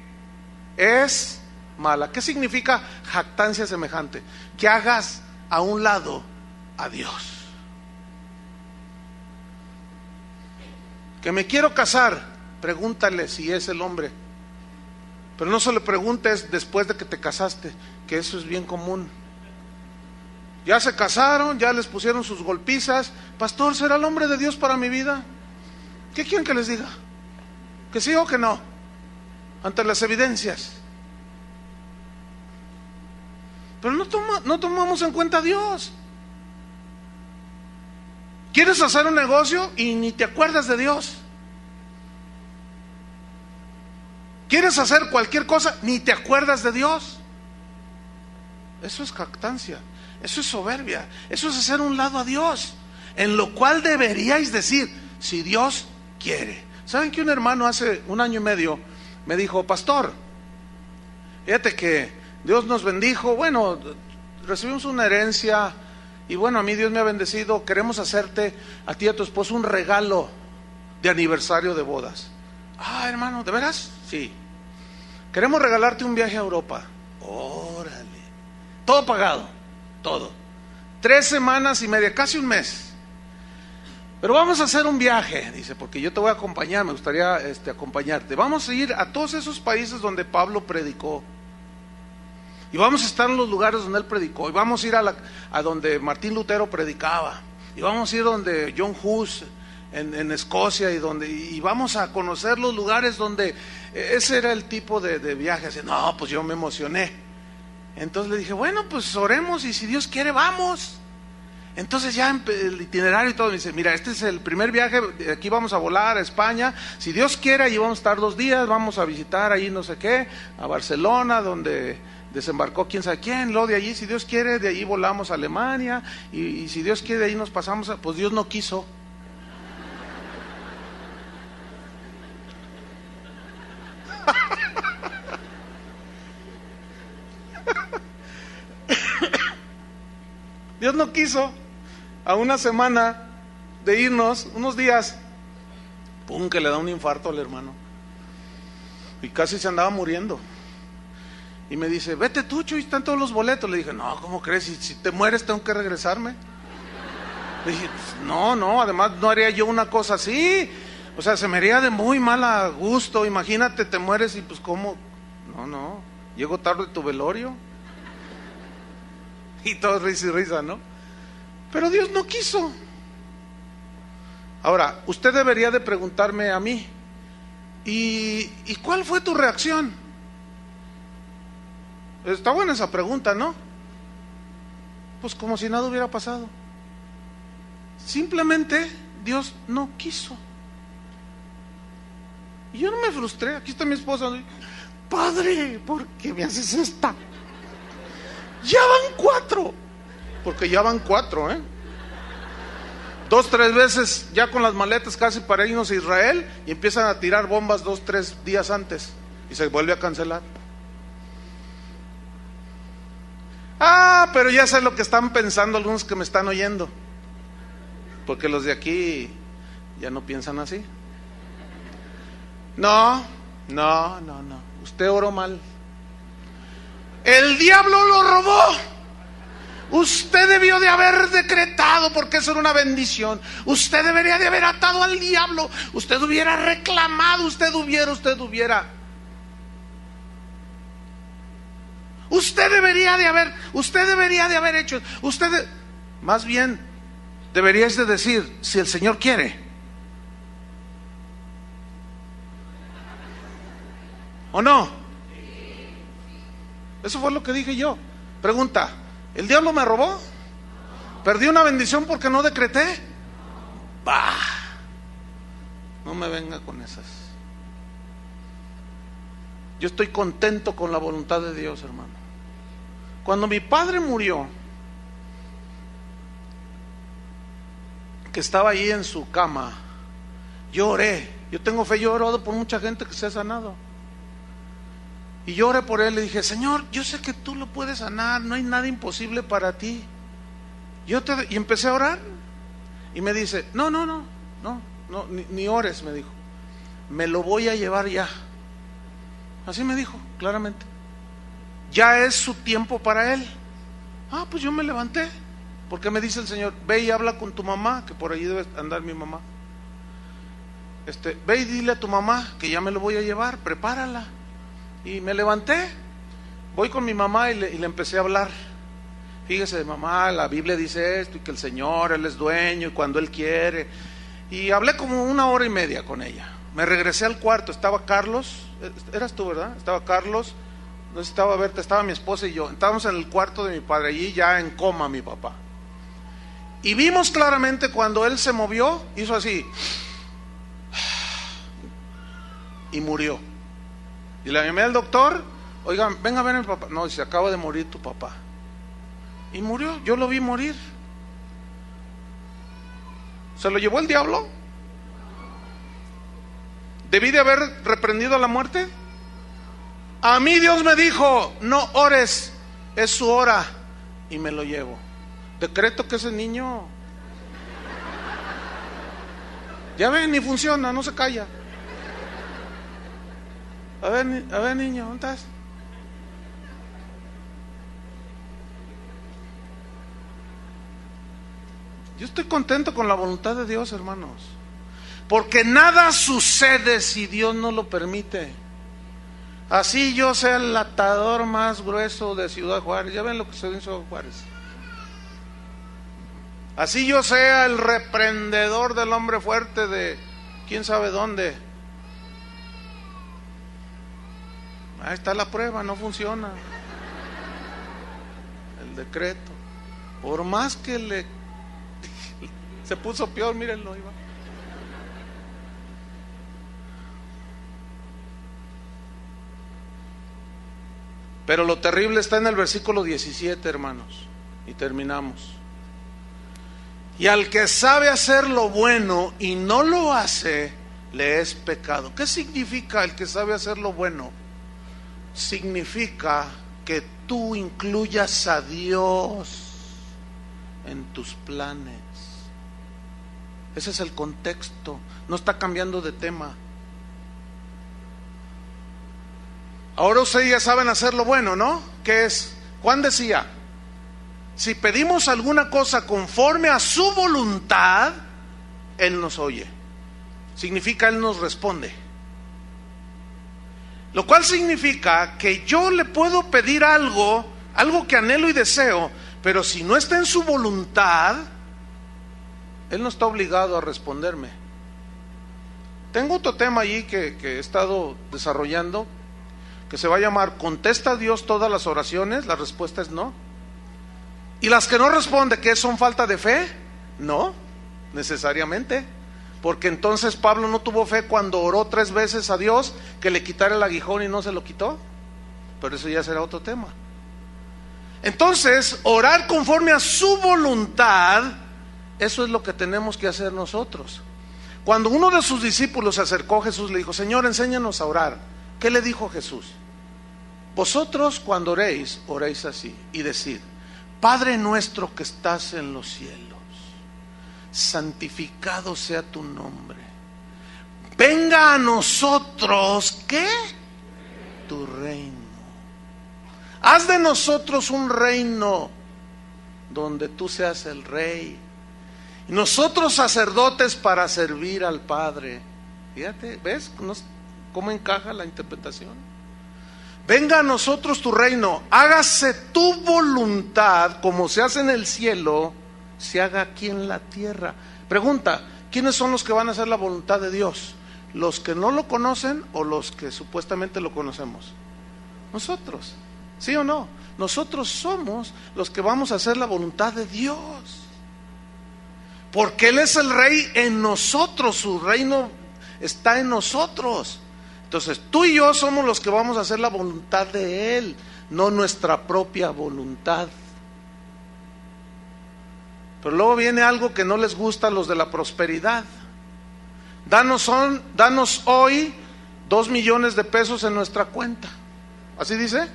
es mala. ¿Qué significa jactancia semejante? Que hagas a un lado a Dios. Que me quiero casar, pregúntale si es el hombre. Pero no se le preguntes después de que te casaste, que eso es bien común. Ya se casaron, ya les pusieron sus golpizas. Pastor, ¿será el hombre de Dios para mi vida? ¿Qué quieren que les diga? ¿Que sí o que no? Ante las evidencias. Pero no tomamos en cuenta a Dios. ¿Quieres hacer un negocio y ni te acuerdas de Dios? ¿Quieres hacer cualquier cosa? Ni te acuerdas de Dios. Eso es jactancia, eso es soberbia, eso es hacer un lado a Dios. En lo cual deberíais decir, si Dios quiere. ¿Saben que un hermano hace 1 año y medio me dijo, pastor, fíjate que Dios nos bendijo, bueno, recibimos una herencia y bueno, a mí Dios me ha bendecido, queremos hacerte a ti y a tu esposo un regalo de aniversario de bodas. Ah, hermano, ¿de veras? Sí. Queremos regalarte un viaje a Europa. Órale. Todo pagado, todo. 3 semanas y media, casi un mes. Pero vamos a hacer un viaje, dice, porque yo te voy a acompañar, me gustaría acompañarte. Vamos a ir a todos esos países donde Pablo predicó. Y vamos a estar en los lugares donde él predicó. Y vamos a ir a donde Martín Lutero predicaba. Y vamos a ir donde John Hus en Escocia. Y vamos a conocer los lugares donde... Ese era el tipo de viaje. Así, no, pues yo me emocioné. Entonces le dije, bueno, pues oremos y si Dios quiere, vamos. Entonces ya el itinerario y todo, me dice, mira, este es el primer viaje, aquí vamos a volar a España, si Dios quiere, allí vamos a estar 2 días, vamos a visitar ahí no sé qué, a Barcelona, donde desembarcó quién sabe quién, luego de allí, si Dios quiere, de allí volamos a Alemania, y si Dios quiere, de ahí nos pasamos, pues Dios no quiso. Dios no quiso. A 1 semana de irnos, unos días, pum, que le da un infarto al hermano. Y casi se andaba muriendo. Y me dice, vete tú, Chuy, están todos los boletos. Le dije, no, ¿cómo crees? Si te mueres tengo que regresarme. Le dije, no, además no haría yo una cosa así. O sea, se me haría de muy mal gusto. Imagínate, te mueres y pues ¿cómo? No, llego tarde a tu velorio. Y todo risa y risa, ¿no? Pero Dios no quiso. Ahora, usted debería de preguntarme a mí, ¿y cuál fue tu reacción? Está buena esa pregunta, ¿no? Pues como si nada hubiera pasado. Simplemente Dios no quiso. Y yo no me frustré. Aquí está mi esposa. Padre, ¿por qué me haces esta? Ya van 4. Porque ya van 4, 2, 3 veces ya con las maletas casi para irnos a Israel, y empiezan a tirar bombas 2, 3 días antes y se vuelve a cancelar. Pero ya sé lo que están pensando algunos que me están oyendo, porque los de aquí ya no piensan así. No, usted oró mal. El diablo lo robó. Usted debió de haber decretado, porque eso era una bendición. Usted debería de haber atado al diablo. Usted hubiera reclamado, usted hubiera. Usted debería de haber hecho. Más bien, deberíais de decir, si el Señor quiere. ¿O no? Eso fue lo que dije yo. Pregunta, ¿el diablo me robó? ¿Perdí una bendición porque no decreté? Bah, no me venga con esas. Yo estoy contento con la voluntad de Dios, hermano. Cuando mi padre murió, que estaba ahí en su cama, yo oré. Yo tengo fe, yo he orado por mucha gente que se ha sanado. Y yo oré por él, le dije, Señor, yo sé que tú lo puedes sanar, no hay nada imposible para ti. Y empecé a orar, y me dice, no, ni ores, me dijo, me lo voy a llevar ya. Así me dijo, claramente. Ya es su tiempo para él. Pues yo me levanté, porque me dice el Señor, ve y habla con tu mamá, que por allí debe andar mi mamá. Ve y dile a tu mamá que ya me lo voy a llevar, prepárala. Y me levanté, voy con mi mamá y le empecé a hablar. Fíjese, mamá, la Biblia dice esto, y que el Señor, Él es dueño, y cuando Él quiere. Y hablé como 1 hora y media con ella. Me regresé al cuarto, estaba Carlos, eras tú, ¿verdad? Estaba Carlos, no estaba Berta, estaba mi esposa y yo. Estábamos en el cuarto de mi padre, allí ya en coma mi papá. Y vimos claramente cuando él se movió, hizo así, y murió. Y le llamé al doctor, oigan, venga a ver a mi papá. No, se acaba de morir tu papá. Y murió, yo lo vi morir. ¿Se lo llevó el diablo? ¿Debí de haber reprendido a la muerte? A mí Dios me dijo, no ores, es su hora, y me lo llevo. Decreto que ese niño, ya ven, ni funciona, no se calla. A ver niño, ¿dónde estás? Yo estoy contento con la voluntad de Dios, hermanos, porque nada sucede si Dios no lo permite. Así yo sea el atador más grueso de Ciudad Juárez, ya ven lo que se hizo en Juárez. Así yo sea el reprendedor del hombre fuerte de quién sabe dónde. Ahí está la prueba, no funciona el decreto. Por más que se puso peor, mírenlo, iba. Pero lo terrible está en el versículo 17, hermanos, y terminamos. Y al que sabe hacer lo bueno y no lo hace, le es pecado. ¿Qué significa el que sabe hacer lo bueno? Significa que tú incluyas a Dios en tus planes. Ese es el contexto, no está cambiando de tema. Ahora ustedes ya saben hacer lo bueno, ¿no? ¿Qué es? Juan decía, si pedimos alguna cosa conforme a su voluntad, Él nos oye. Significa Él nos responde. Lo cual significa que yo le puedo pedir algo que anhelo y deseo, pero si no está en su voluntad, Él no está obligado a responderme. Tengo otro tema allí que he estado desarrollando, que se va a llamar ¿contesta Dios todas las oraciones? La respuesta es no. ¿Y las que no responde, qué son, falta de fe? No, necesariamente. Porque entonces Pablo no tuvo fe cuando oró 3 veces a Dios que le quitara el aguijón y no se lo quitó. Pero eso ya será otro tema. Entonces, orar conforme a su voluntad, eso es lo que tenemos que hacer nosotros. Cuando uno de sus discípulos se acercó a Jesús, le dijo: Señor, enséñanos a orar. ¿Qué le dijo Jesús? Vosotros cuando oréis, oréis así, y decid: Padre nuestro que estás en los cielos, santificado sea tu nombre. Venga a nosotros, ¿qué? Tu reino. Haz de nosotros un reino donde tú seas el rey. Y nosotros sacerdotes para servir al Padre. Fíjate, ¿ves cómo encaja la interpretación? Venga a nosotros tu reino, hágase tu voluntad como se hace en el cielo, se haga aquí en la tierra. Pregunta, ¿quiénes son los que van a hacer la voluntad de Dios? ¿Los que no lo conocen o los que supuestamente lo conocemos? Nosotros, ¿sí o no? Nosotros somos los que vamos a hacer la voluntad de Dios. Porque Él es el rey en nosotros, su reino está en nosotros. Entonces tú y yo somos los que vamos a hacer la voluntad de Él, no nuestra propia voluntad. Pero luego viene algo que no les gusta a los de la prosperidad. Danos hoy 2 millones de pesos en nuestra cuenta. ¿Así dice?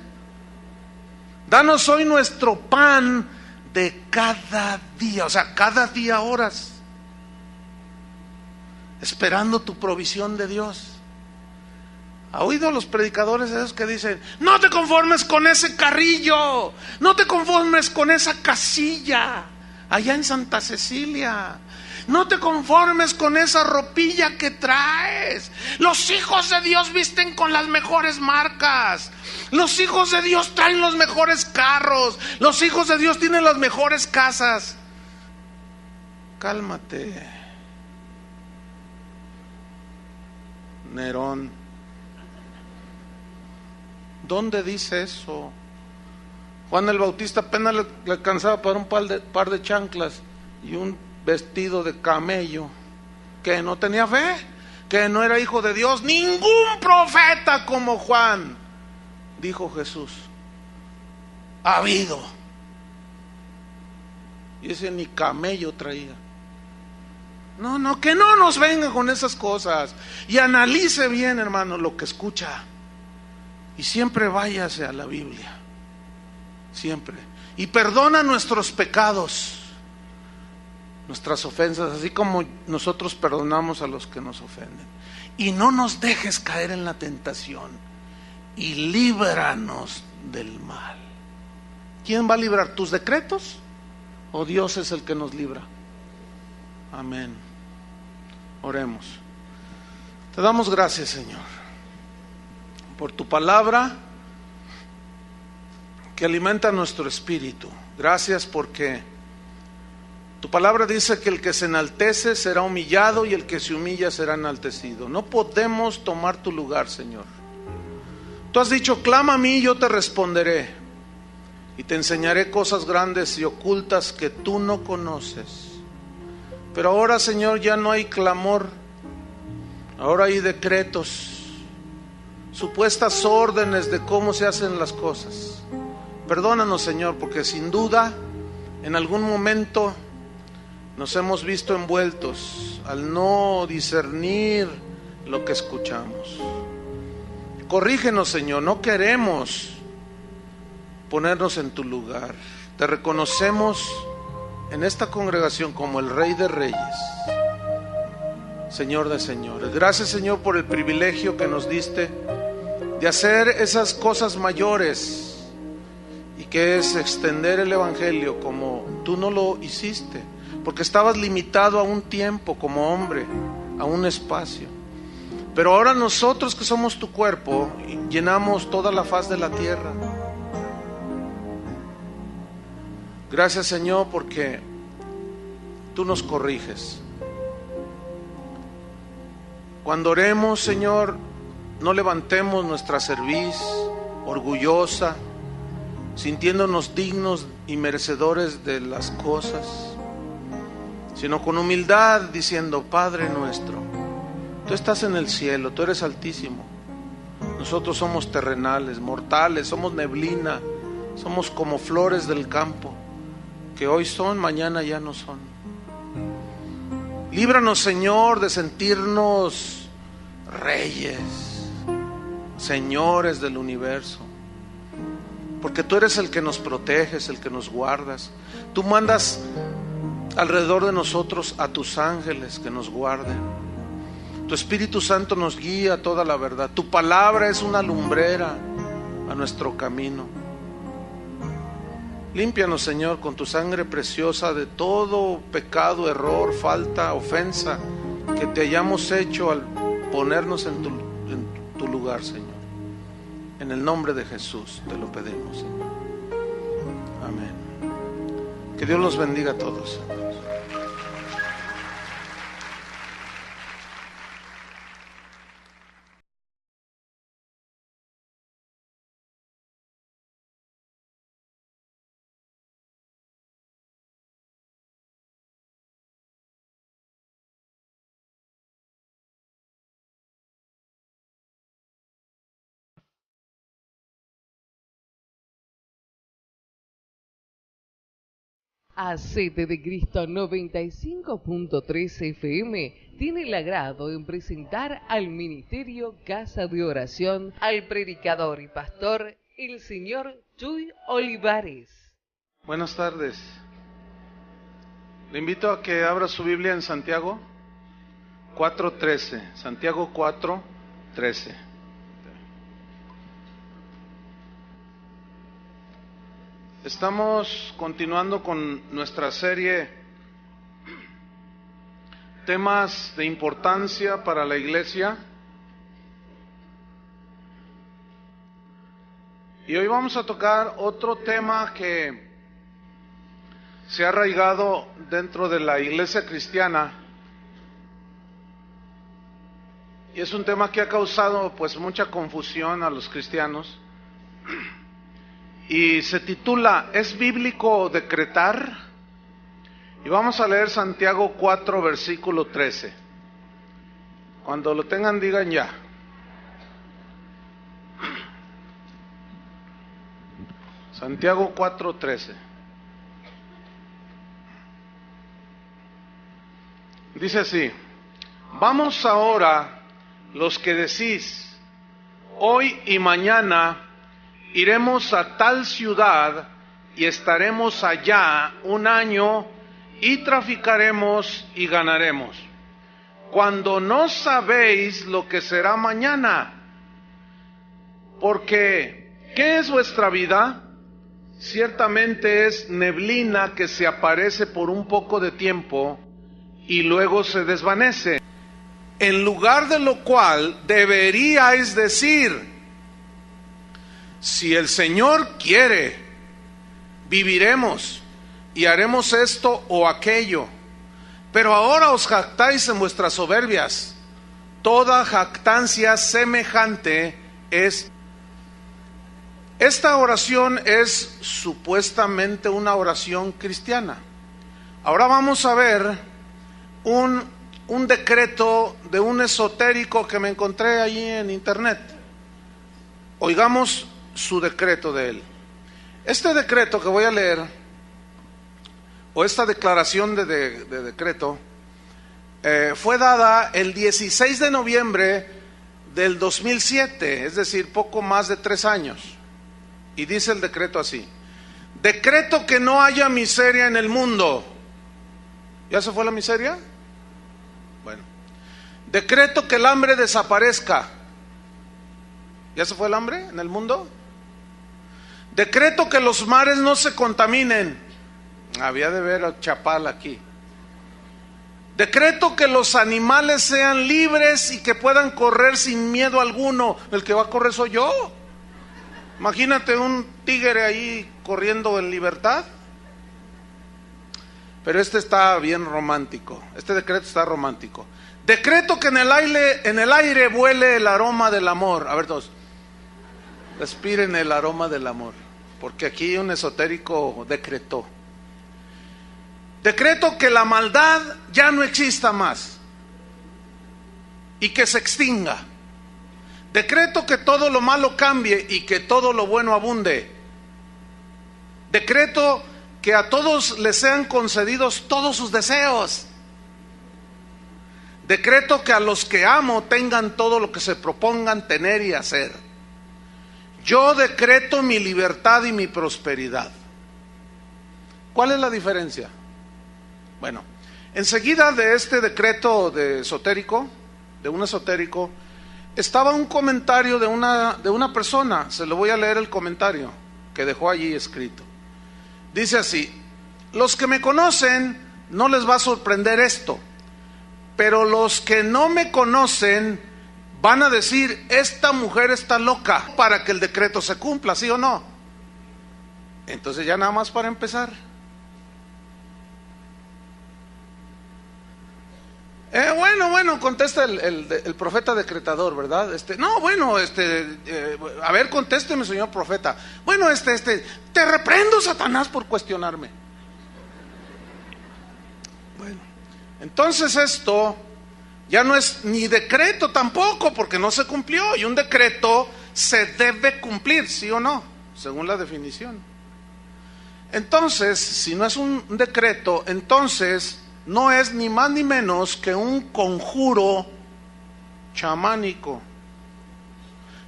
Danos hoy nuestro pan de cada día, o sea, cada día oras, esperando tu provisión de Dios. ¿Ha oído los predicadores esos que dicen: no te conformes con ese carrillo, no te conformes con esa casilla allá en Santa Cecilia, no te conformes con esa ropilla que traes? Los hijos de Dios visten con las mejores marcas, los hijos de Dios traen los mejores carros, los hijos de Dios tienen las mejores casas. Cálmate, Nerón. ¿Dónde dice eso? Juan el Bautista apenas le alcanzaba para un par de chanclas y un vestido de camello. ¿Que no tenía fe? ¿Que no era hijo de Dios? Ningún profeta como Juan, dijo Jesús, ha habido. Y ese ni camello traía. No, que no nos venga con esas cosas. Y analice bien, hermano, lo que escucha. Y siempre váyase a la Biblia. Siempre. Y perdona nuestros pecados, nuestras ofensas, así como nosotros perdonamos a los que nos ofenden. Y no nos dejes caer en la tentación. Y líbranos del mal. ¿Quién va a librar? ¿Tus decretos? ¿O Dios es el que nos libra? Amén. Oremos. Te damos gracias, Señor, por tu palabra que alimenta nuestro espíritu. Gracias porque tu palabra dice que el que se enaltece será humillado y el que se humilla será enaltecido. No podemos tomar tu lugar, Señor. Tú has dicho: clama a mí y yo te responderé y te enseñaré cosas grandes y ocultas que tú no conoces. Pero ahora, Señor, ya no hay clamor, ahora hay decretos, supuestas órdenes de cómo se hacen las cosas. Perdónanos, Señor, porque sin duda en algún momento nos hemos visto envueltos al no discernir lo que escuchamos. Corrígenos, Señor, no queremos ponernos en tu lugar. Te reconocemos en esta congregación como el Rey de Reyes, Señor de señores. Gracias, Señor, por el privilegio que nos diste de hacer esas cosas mayores, y que es extender el Evangelio como tú no lo hiciste, porque estabas limitado a un tiempo como hombre, a un espacio. Pero ahora nosotros que somos tu cuerpo, llenamos toda la faz de la tierra. Gracias, Señor, porque tú nos corriges. Cuando oremos, Señor, no levantemos nuestra cerviz orgullosa, sintiéndonos dignos y merecedores de las cosas, sino con humildad diciendo: Padre nuestro, tú estás en el cielo, tú eres altísimo. Nosotros somos terrenales, mortales, somos neblina, somos como flores del campo, que hoy son, mañana ya no son. Líbranos, Señor, de sentirnos reyes, señores del universo, porque tú eres el que nos proteges, el que nos guardas. Tú mandas alrededor de nosotros a tus ángeles que nos guarden. Tu Espíritu Santo nos guía a toda la verdad. Tu palabra es una lumbrera a nuestro camino. Límpianos, Señor, con tu sangre preciosa de todo pecado, error, falta, ofensa que te hayamos hecho al ponernos en tu lugar, Señor. En el nombre de Jesús te lo pedimos, Señor. Amén. Que Dios los bendiga a todos. Hacete de Cristo 95.3 FM tiene el agrado en presentar al Ministerio Casa de Oración al predicador y pastor, el señor Chuy Olivares. Buenas tardes. Le invito a que abra su Biblia en Santiago 4:13. Santiago 4:13. Estamos continuando con nuestra serie Temas de importancia para la iglesia. Y hoy vamos a tocar otro tema que se ha arraigado dentro de la iglesia cristiana. Y es un tema que ha causado pues mucha confusión a los cristianos. Y se titula: ¿es bíblico decretar? Y vamos a leer Santiago 4, versículo 13. Cuando lo tengan, digan ya. Santiago 4, 13. Dice así: vamos ahora los que decís, hoy y mañana iremos a tal ciudad y estaremos allá un año y traficaremos y ganaremos, cuando no sabéis lo que será mañana. Porque, ¿qué es vuestra vida? Ciertamente es neblina que se aparece por un poco de tiempo y luego se desvanece. En lugar de lo cual deberíais decir: si el Señor quiere, viviremos y haremos esto o aquello. Pero ahora os jactáis en vuestras soberbias. Toda jactancia semejante es. Esta oración es supuestamente una oración cristiana. Ahora vamos a ver un decreto de un esotérico que me encontré allí en internet. Oigamos su decreto de él. Este decreto que voy a leer, o esta declaración de decreto, fue dada el 16 de noviembre del 2007, es decir, poco más de 3 años. Y dice el decreto así: decreto que no haya miseria en el mundo. ¿Ya se fue la miseria? Bueno. Decreto que el hambre desaparezca. ¿Ya se fue el hambre en el mundo? Decreto que los mares no se contaminen. Había de ver a Chapal aquí. Decreto que los animales sean libres y que puedan correr sin miedo alguno. El que va a correr soy yo. Imagínate un tigre ahí corriendo en libertad. pero este está bien romántico. Este decreto está romántico. Decreto que en el aire vuele el aroma del amor. A ver todos, respiren el aroma del amor, porque aquí un esotérico decretó. Decreto que la maldad ya no exista más y que se extinga. Decreto que todo lo malo cambie y que todo lo bueno abunde. Decreto que a todos les sean concedidos todos sus deseos. Decreto que a los que amo tengan todo lo que se propongan tener y hacer. Yo decreto mi libertad y mi prosperidad. ¿Cuál es la diferencia? Bueno, enseguida de este decreto de un esotérico, estaba un comentario de una persona. Se lo voy a leer el comentario que dejó allí escrito. Dice así: los que me conocen no les va a sorprender esto, pero los que no me conocen van a decir, esta mujer está loca, para que el decreto se cumpla, ¿sí o no? Entonces ya nada más para empezar. Bueno, contesta el profeta decretador, ¿verdad? A ver, contésteme, señor profeta. Bueno, te reprendo, Satanás, por cuestionarme. Bueno, entonces esto ya no es ni decreto tampoco, porque no se cumplió, y un decreto se debe cumplir, ¿sí o no? Según la definición. Entonces, si no es un decreto, entonces no es ni más ni menos que un conjuro chamánico.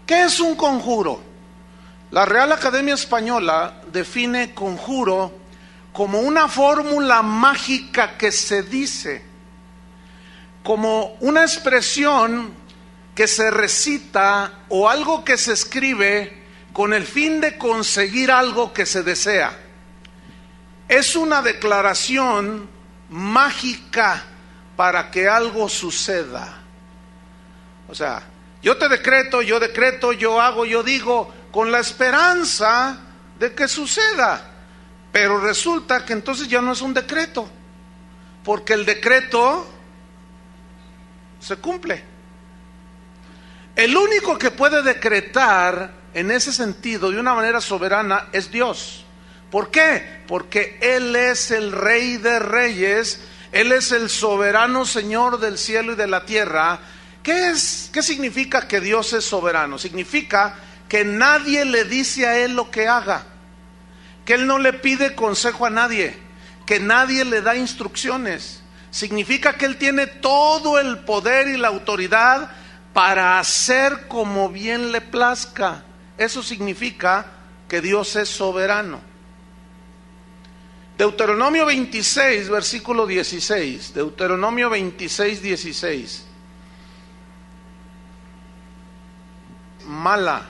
¿Qué es un conjuro? La Real Academia Española define conjuro como una fórmula mágica que se dice, como una expresión que se recita o algo que se escribe con el fin de conseguir algo que se desea. Es una declaración mágica para que algo suceda. O sea, yo decreto, yo hago, yo digo, con la esperanza de que suceda. Pero resulta que entonces ya no es un decreto, porque el decreto se cumple. El único que puede decretar en ese sentido de una manera soberana es Dios. ¿Por qué? Porque Él es el Rey de Reyes, Él es el soberano Señor del cielo y de la tierra. ¿Qué significa que Dios es soberano? Significa que nadie le dice a Él lo que haga, que Él no le pide consejo a nadie, que nadie le da instrucciones. Significa que Él tiene todo el poder y la autoridad para hacer como bien le plazca. Eso significa que Dios es soberano. Deuteronomio 26, versículo 16. Deuteronomio 26, 16. Mala.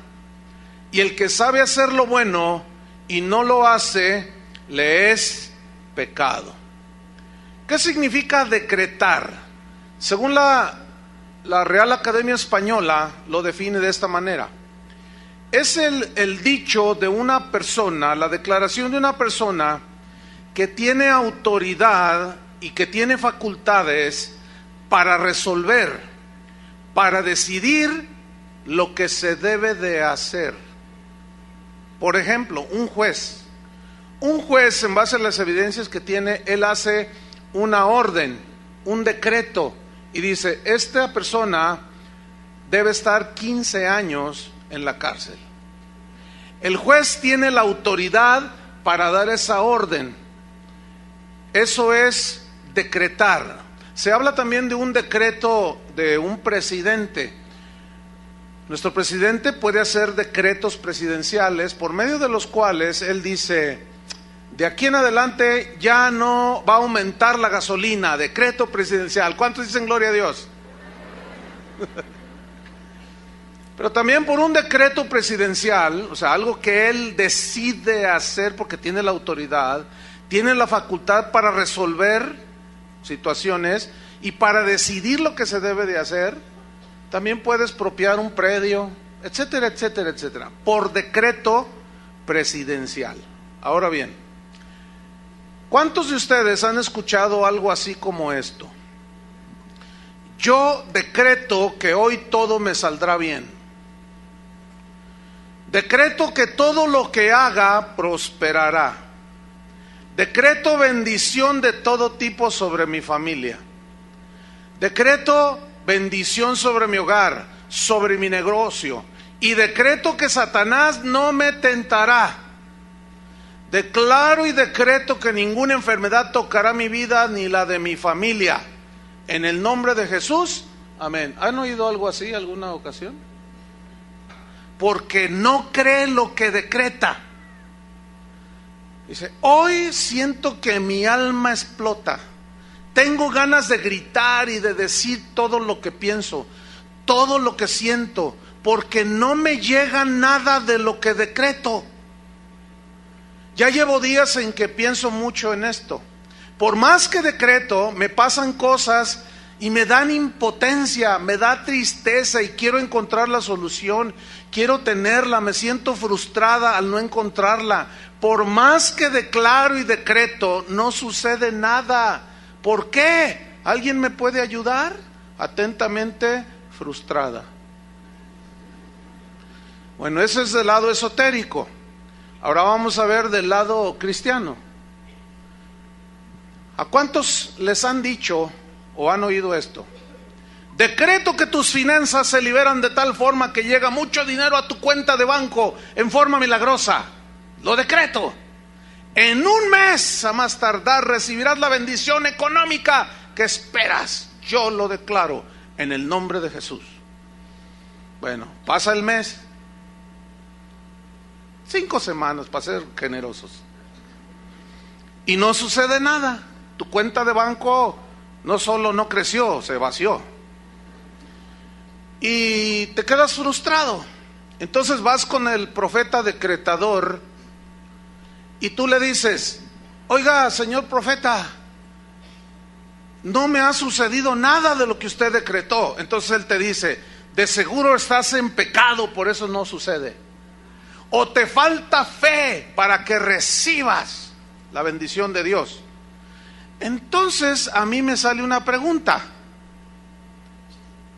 Y el que sabe hacer lo bueno y no lo hace, le es pecado. ¿Qué significa decretar? Según la Real Academia Española lo define de esta manera. Es el dicho de una persona, la declaración de una persona que tiene autoridad y que tiene facultades para resolver, para decidir lo que se debe de hacer. Por ejemplo, un juez en base a las evidencias que tiene, él hace una orden, un decreto, y dice, esta persona debe estar 15 años en la cárcel. El juez tiene la autoridad para dar esa orden. Eso es decretar. Se habla también de un decreto de un presidente. Nuestro presidente puede hacer decretos presidenciales por medio de los cuales él dice, de aquí en adelante ya no va a aumentar la gasolina, decreto presidencial. ¿Cuántos dicen gloria a Dios? Pero también por un decreto presidencial, o sea, algo que él decide hacer porque tiene la autoridad, tiene la facultad para resolver situaciones y para decidir lo que se debe de hacer. También puede expropiar un predio, etcétera, etcétera, etcétera, por decreto presidencial. Ahora bien, ¿Cuántos de ustedes han escuchado algo así como esto? Yo decreto que hoy todo me saldrá bien. Decreto que todo lo que haga prosperará. Decreto bendición de todo tipo sobre mi familia. Decreto bendición sobre mi hogar, sobre mi negocio. Y decreto que Satanás no me tentará. Declaro y decreto que ninguna enfermedad tocará mi vida ni la de mi familia. En el nombre de Jesús, amén. ¿Han oído algo así alguna ocasión? Porque no cree lo que decreta. Dice, hoy siento que mi alma explota. Tengo ganas de gritar y de decir todo lo que pienso, todo lo que siento, porque no me llega nada de lo que decreto. Ya llevo días en que pienso mucho en esto. Por más que decreto, me pasan cosas y me dan impotencia, me da tristeza y quiero encontrar la solución, quiero tenerla, me siento frustrada al no encontrarla. Por más que declaro y decreto, no sucede nada. ¿Por qué? ¿Alguien me puede ayudar? Atentamente, frustrada. Bueno, ese es del lado esotérico. Ahora vamos a ver del lado cristiano. ¿A cuántos les han dicho o han oído esto? Decreto que tus finanzas se liberan de tal forma que llega mucho dinero a tu cuenta de banco en forma milagrosa. Lo decreto. En un mes, a más tardar, recibirás la bendición económica que esperas. Yo lo declaro en el nombre de Jesús. Bueno, pasa el mes. 5 semanas para ser generosos. Y no sucede nada. Tu cuenta de banco no solo no creció, se vació. Y te quedas frustrado. Entonces vas con el profeta decretador y tú le dices, oiga, señor profeta, no me ha sucedido nada de lo que usted decretó. Entonces él te dice, de seguro estás en pecado, por eso no sucede. O te falta fe para que recibas la bendición de Dios. Entonces a mí me sale una pregunta.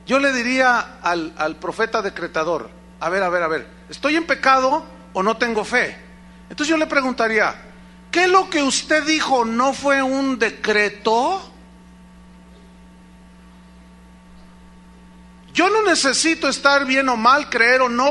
Yo le diría al profeta decretador, a ver, ¿estoy en pecado o no tengo fe? Entonces yo le preguntaría, ¿qué lo que usted dijo no fue un decreto? Yo no necesito estar bien o mal, creer o no